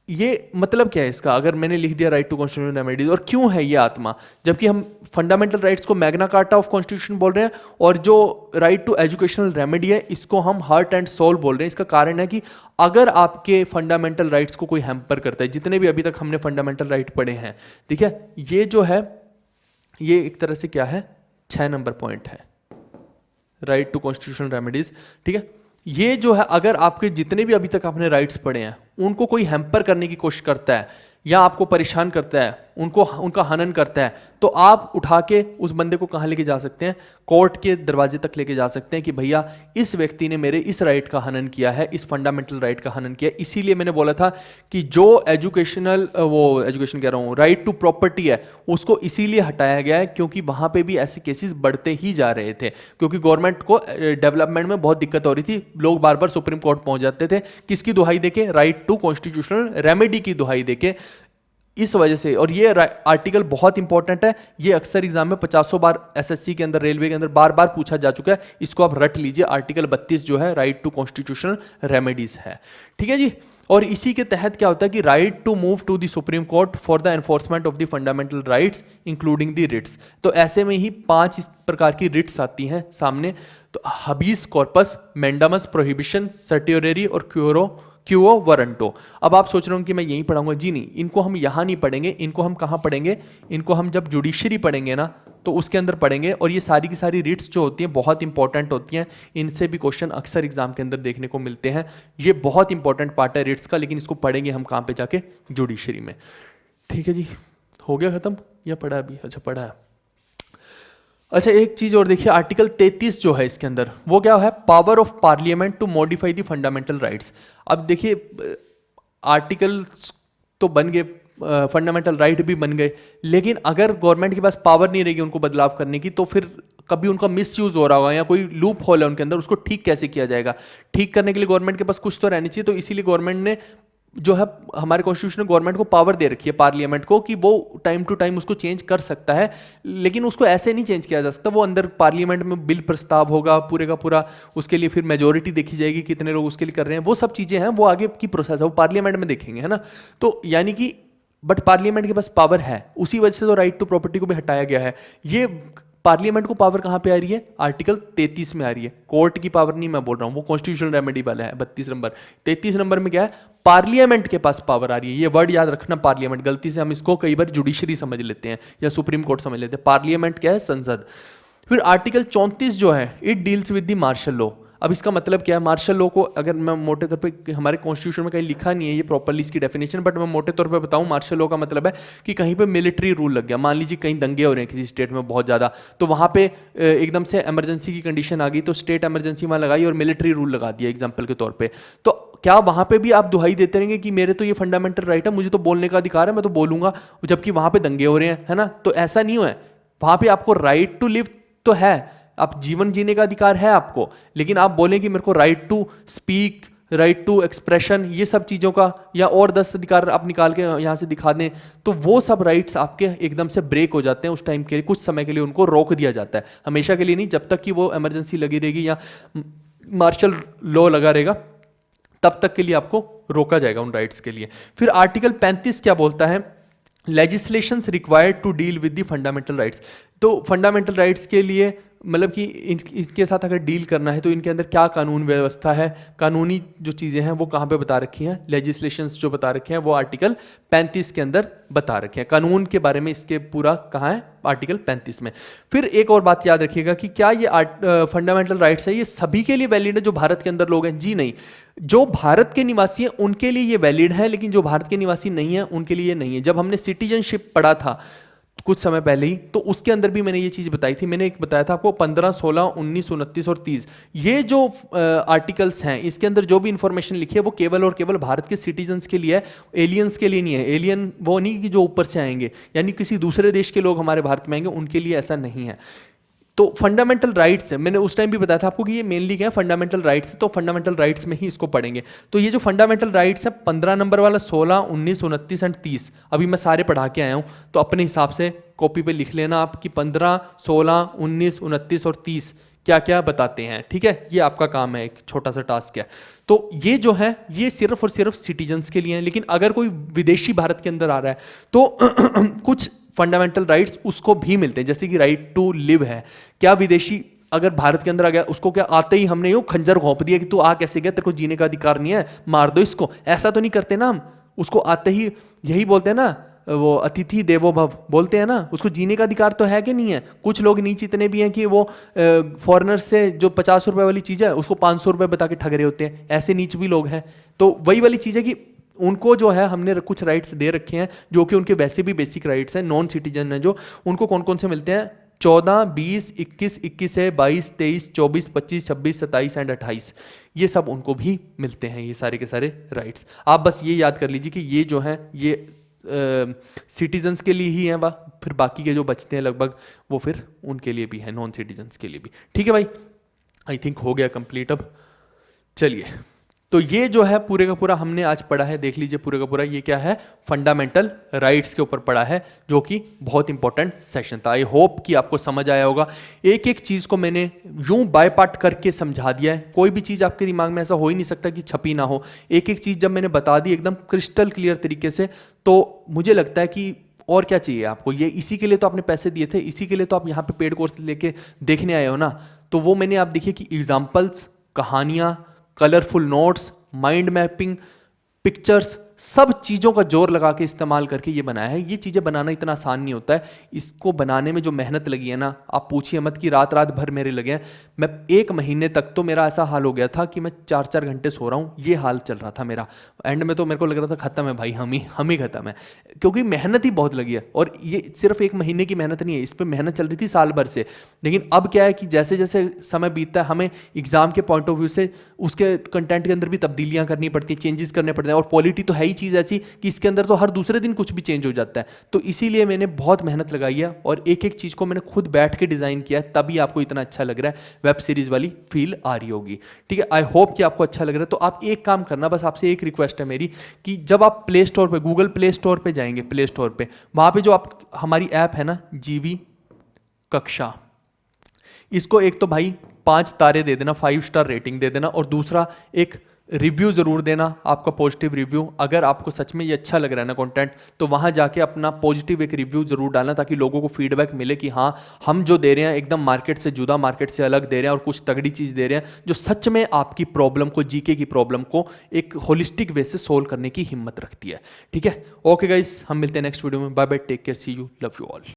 ये मतलब क्या है इसका, अगर मैंने लिख दिया राइट टू कॉन्स्टिट्यूशनल रेमेडीज, और क्यों है ये आत्मा, जबकि हम फंडामेंटल राइट्स को मैग्ना कार्टा ऑफ कॉन्स्टिट्यूशन बोल रहे हैं, और जो राइट टू एजुकेशनल रेमेडी है इसको हम हार्ट एंड सोल बोल रहे हैं। इसका कारण है कि अगर आपके फंडामेंटल राइट्स को कोई हैम्पर करता है, जितने भी अभी तक हमने फंडामेंटल राइट पढ़े हैं, ठीक है, ये जो है ये एक तरह से क्या है, 6 नंबर पॉइंट है, राइट टू कॉन्स्टिट्यूशनल रेमेडीज, ठीक है। ये जो है अगर आपके जितने भी अभी तक आपने राइट्स पढ़े हैं उनको कोई हैम्पर करने की कोशिश करता है या आपको परेशान करता है, उनका हनन करता है, तो आप उठा के उस बंदे को कहाँ लेके जा सकते हैं, कोर्ट के दरवाजे तक लेके जा सकते हैं कि भैया इस व्यक्ति ने मेरे इस राइट का हनन किया है, इस फंडामेंटल राइट का हनन किया है। इसीलिए मैंने बोला था कि जो एजुकेशन कह रहा हूँ, राइट टू प्रॉपर्टी है, उसको इसीलिए हटाया गया है क्योंकि वहाँ पे भी ऐसे केसेस बढ़ते ही जा रहे थे, क्योंकि गवर्नमेंट को डेवलपमेंट में बहुत दिक्कत हो रही थी। लोग बार बार सुप्रीम कोर्ट पहुंच जाते थे, किसकी दुहाई देके, राइट टू कॉन्स्टिट्यूशनल रेमेडी की दुहाई देके। इस वजह से, और ये आर्टिकल बहुत इंपॉर्टेंट है, ये अक्सर एग्जाम में 50 बार एसएससी के अंदर, रेलवे के अंदर बार बार पूछा जा चुका है, इसको आप रट लीजिए। आर्टिकल 32 जो है राइट टू कॉन्स्टिट्यूशनल रेमेडीज है, ठीक है जी। और इसी के तहत क्या होता है कि right to move to the supreme court for the enforcement of the fundamental rights including the writs. तो ऐसे में ही 5 इस प्रकार की रिट्स आती हैं सामने, तो हबीस कॉर्पस, मैंडामस प्रोहिबिशन, सर्टियोरेरी और क्यूओ वारंटो। अब आप सोच रहे हो कि मैं यहीं पढ़ाऊंगा, जी नहीं, इनको हम यहाँ नहीं पढ़ेंगे, इनको हम कहाँ पढ़ेंगे, इनको हम जब जुडिशरी पढ़ेंगे ना तो उसके अंदर पढ़ेंगे। और ये सारी की सारी रिट्स जो होती हैं बहुत इंपॉर्टेंट होती हैं, इनसे भी क्वेश्चन अक्सर एग्जाम के अंदर देखने को मिलते हैं। ये बहुत इंपॉर्टेंट पार्ट है रिट्स का, लेकिन इसको पढ़ेंगे हम कहाँ पे जाके, जुडिशरी में, ठीक है जी। हो गया खत्म या पढ़ा अभी? अच्छा पढ़ा है। अच्छा एक चीज और देखिए, आर्टिकल 33 जो है इसके अंदर वो क्या है, power of parliament to modify the fundamental rights. अब देखिए आर्टिकल्स तो बन गए, फंडामेंटल राइट भी बन गए, लेकिन अगर गवर्नमेंट के पास पावर नहीं रहेगी उनको बदलाव करने की, तो फिर कभी उनका मिसयूज हो रहा होगा या कोई लूप होल है उनके अंदर, उसको ठीक कैसे किया जाएगा। ठीक करने के लिए गवर्नमेंट के पास कुछ तो रहनी चाहिए। तो इसीलिए गवर्नमेंट ने जो है, हमारे कॉन्स्टिट्यूशन ने गवर्नमेंट को पावर दे रखी है, पार्लियामेंट को, कि वो टाइम टू टाइम उसको चेंज कर सकता है, लेकिन उसको ऐसे नहीं चेंज किया जा सकता। वो अंदर पार्लियामेंट में बिल प्रस्ताव होगा पूरे का पूरा, उसके लिए फिर मेजोरिटी देखी जाएगी, कितने लोग उसके लिए कर रहे हैं, वो सब चीज़ें हैं, वो आगे की प्रोसेस है, वो पार्लियामेंट में देखेंगे, है ना। तो यानी कि बट पार्लियामेंट के पास पावर है, उसी वजह से तो राइट टू प्रॉपर्टी को भी हटाया गया है। ये पार्लियामेंट को पावर कहां पे आ रही है? आर्टिकल 33 में आ रही है। कोर्ट की पावर नहीं मैं बोल रहा हूं, वो कॉन्स्टिट्यूशनल रेमेडी वाला है 32 नंबर। 33 नंबर में क्या है? पार्लियामेंट के पास पावर आ रही है। ये वर्ड याद रखना, पार्लियामेंट। गलती से हम इसको कई बार जुडिशरी समझ लेते हैं या सुप्रीम कोर्ट समझ लेते हैं। पार्लियामेंट क्या है? संसद। फिर आर्टिकल 34 जो है, it deals with the martial law. अब इसका मतलब क्या है? मार्शल लॉ को अगर मैं मोटे तौर पे, हमारे कॉन्स्टिट्यूशन में कहीं लिखा नहीं है ये प्रॉपर्ली इसकी डेफिनेशन, बट मैं मोटे तौर पे बताऊं, मार्शल लॉ का मतलब है कि कहीं पे मिलिट्री रूल लग गया। मान लीजिए कहीं दंगे हो रहे हैं किसी स्टेट में बहुत ज़्यादा, तो वहाँ पे एकदम से इमरजेंसी की कंडीशन आ गई, तो स्टेट इमरजेंसी वहाँ लगाई और मिलिट्री रूल लगा दिया एग्जाम्पल के तौर पर। तो क्या वहाँ पे भी आप दुहाई देते रहेंगे कि मेरे तो ये फंडामेंटल राइट है, मुझे तो बोलने का अधिकार है, मैं तो बोलूँगा, जबकि वहाँ पे दंगे हो रहे हैं, है ना। तो ऐसा नहीं हुआ है। वहाँ पे आपको राइट टू लिव तो है, आप जीवन जीने का अधिकार है आपको, लेकिन आप बोलें कि मेरे को right to speak, right to expression, ये सब चीज़ों का, या और 10 अधिकार आप निकाल के यहाँ से दिखा दें, तो वो सब राइट्स आपके एकदम से ब्रेक हो जाते हैं उस टाइम के लिए, कुछ समय के लिए उनको रोक दिया जाता है, हमेशा के लिए नहीं। जब तक कि वो इमरजेंसी लगी रहेगी या मार्शल लॉ लगा रहेगा, तब तक के लिए आपको रोका जाएगा उन राइट्स के लिए। फिर आर्टिकल 35 क्या बोलता है? Legislations required to deal with the fundamental rights. तो फंडामेंटल राइट्स के लिए मतलब कि इनके साथ अगर डील करना है तो इनके अंदर क्या कानून व्यवस्था है, कानूनी जो चीज़ें हैं वो कहाँ पे बता रखी हैं, लेजिस्लेशंस जो बता रखे हैं वो आर्टिकल 35 के अंदर बता रखे हैं। कानून के बारे में इसके पूरा कहाँ है? आर्टिकल 35 में। फिर एक और बात याद रखिएगा कि क्या ये फंडामेंटल राइट्स है ये सभी के लिए वैलिड है जो भारत के अंदर लोग हैं? जी नहीं। जो भारत के निवासी हैं उनके लिए ये वैलिड है, लेकिन जो भारत के निवासी नहीं है उनके लिए नहीं है। जब हमने सिटीजनशिप पढ़ा था कुछ समय पहले ही, तो उसके अंदर भी मैंने ये चीज़ बताई थी। मैंने एक बताया था आपको 15, 16, 19, 29 और 30, ये जो आर्टिकल्स हैं, इसके अंदर जो भी इंफॉर्मेशन लिखी है वो केवल और केवल भारत के सिटीजन्स के लिए है, एलियंस के लिए नहीं है। एलियन वो नहीं कि जो ऊपर से आएंगे, यानी किसी दूसरे देश के लोग हमारे भारत में आएंगे, उनके लिए ऐसा नहीं है। तो फंडामेंटल राइट्स है, मैंने उस टाइम भी बताया था आपको कि ये मेनली क्या है? फंडामेंटल राइट्स है। तो फंडामेंटल राइट्स में ही इसको पढ़ेंगे। तो ये जो फंडामेंटल राइट्स है 15 नंबर वाला, 16, 19, 29 एंड 30, अभी मैं सारे पढ़ा के आया हूँ, तो अपने हिसाब से कॉपी पे लिख लेना आप कि 15, 16, 19, 29 और 30 क्या क्या बताते हैं। ठीक है, ये आपका काम है, एक छोटा सा टास्क है। तो ये जो है ये सिर्फ और सिर्फ सिटीजन्स के लिए है, लेकिन अगर कोई विदेशी भारत के अंदर आ रहा है तो कुछ फंडामेंटल राइट्स उसको भी मिलते हैं, जैसे कि राइट टू लिव है। क्या विदेशी अगर भारत के अंदर आ गया, उसको क्या आते ही हमने यूं खंजर घोंप दिया कि तू आ कैसे गया, तेरे को जीने का अधिकार नहीं है, मार दो इसको? ऐसा तो नहीं करते ना हम। उसको आते ही यही बोलते हैं ना, वो अतिथि देवो भव बोलते हैं ना, उसको जीने का अधिकार तो है कि नहीं है? कुछ लोग नीच इतने भी हैं कि वो फॉरेनर से जो 50 रुपए वाली चीज़ है उसको 500 रुपए बता के ठग रहे होते हैं, ऐसे नीच भी लोग हैं। तो वही वाली चीज़ है कि उनको जो है हमने कुछ राइट्स दे रखे हैं जो कि उनके वैसे भी बेसिक राइट्स हैं। नॉन सिटीजन है जो, उनको कौन कौन से मिलते हैं? 14, 20, 21, 21 है, 22, 23, 24, 25, 26, 27 एंड 28, ये सब उनको भी मिलते हैं, ये सारे के सारे राइट्स। आप बस ये याद कर लीजिए कि ये जो है ये सिटीजन्स के लिए ही हैं, फिर बाकी के जो बचते हैं लगभग वो फिर उनके लिए भी है, नॉन सिटीजन्स के लिए भी। ठीक है भाई, आई थिंक हो गया कंप्लीट अब। चलिए, तो ये जो है पूरे का पूरा हमने आज पढ़ा है, देख लीजिए पूरे का पूरा ये क्या है? फंडामेंटल राइट्स के ऊपर पढ़ा है, जो कि बहुत इंपॉर्टेंट सेशन था। आई होप कि आपको समझ आया होगा। एक एक चीज़ को मैंने यूं बाय पार्ट करके समझा दिया है। कोई भी चीज़ आपके दिमाग में ऐसा हो ही नहीं सकता कि छपी ना हो। एक एक चीज़ जब मैंने बता दी एकदम क्रिस्टल क्लियर तरीके से, तो मुझे लगता है कि और क्या चाहिए आपको? ये इसी के लिए तो आपने पैसे दिए थे, इसी के लिए तो आप यहाँ पे पेड कोर्स लेके देखने आए हो ना। तो वो मैंने आप देखिए कि एग्जाम्पल्स, कहानियाँ, colourful notes, mind mapping, pictures, सब चीज़ों का जोर लगा के इस्तेमाल करके ये बनाया है। ये चीज़ें बनाना इतना आसान नहीं होता है। इसको बनाने में जो मेहनत लगी है ना, आप पूछिए मत कि रात रात भर मेरे लगे हैं। मैं 1 महीने तक तो मेरा ऐसा हाल हो गया था कि मैं 4-4 घंटे सो रहा हूँ, ये हाल चल रहा था मेरा। एंड में तो मेरे को लग रहा था खत्म है भाई, हम ही खत्म है, क्योंकि मेहनत ही बहुत लगी है। और ये सिर्फ 1 महीने की मेहनत नहीं है, इस पर मेहनत चल रही थी साल भर से। लेकिन अब क्या है कि जैसे जैसे समय बीतता है, हमें एग्जाम के पॉइंट ऑफ व्यू से उसके कंटेंट के अंदर भी तब्दीलियाँ करनी पड़ती हैं, चेंजेस करने पड़ते हैं। और पॉलिटी तो है ही चीज़ ऐसी कि इसके अंदर तो हर दूसरे दिन कुछ भी चेंज हो जाता है। तो इसीलिए मैंने बहुत मेहनत लगाई है और एक एक चीज़ को मैंने खुद बैठ के डिज़ाइन किया है, तभी आपको इतना अच्छा लग रहा है, वेब सीरीज़ वाली फील आ रही होगी। ठीक है, आई होप कि आपको अच्छा लग रहा है। तो आप एक काम करना, बस आपसे एक रिक्वेस्ट है मेरी कि जब आप प्ले स्टोर पर, गूगल प्ले स्टोर पर जाएंगे, प्ले स्टोर पर वहाँ पर जो आप हमारी ऐप है ना जीवी कक्षा, इसको एक तो भाई 5 तारे दे देना, 5 स्टार रेटिंग दे देना, और दूसरा एक रिव्यू ज़रूर देना, आपका पॉजिटिव रिव्यू। अगर आपको सच में ये अच्छा लग रहा है ना कंटेंट, तो वहाँ जाके अपना पॉजिटिव एक रिव्यू ज़रूर डालना, ताकि लोगों को फीडबैक मिले कि हाँ हम जो दे रहे हैं एकदम मार्केट से जुदा, मार्केट से अलग दे रहे हैं और कुछ तगड़ी चीज़ दे रहे हैं जो सच में आपकी प्रॉब्लम को, जीके की प्रॉब्लम को एक होलिस्टिक वे से सोल्व करने की हिम्मत रखती है। ठीक है, ओके गाइस, हम मिलते हैं नेक्स्ट वीडियो में। Bye bye, take care, see you, love you all.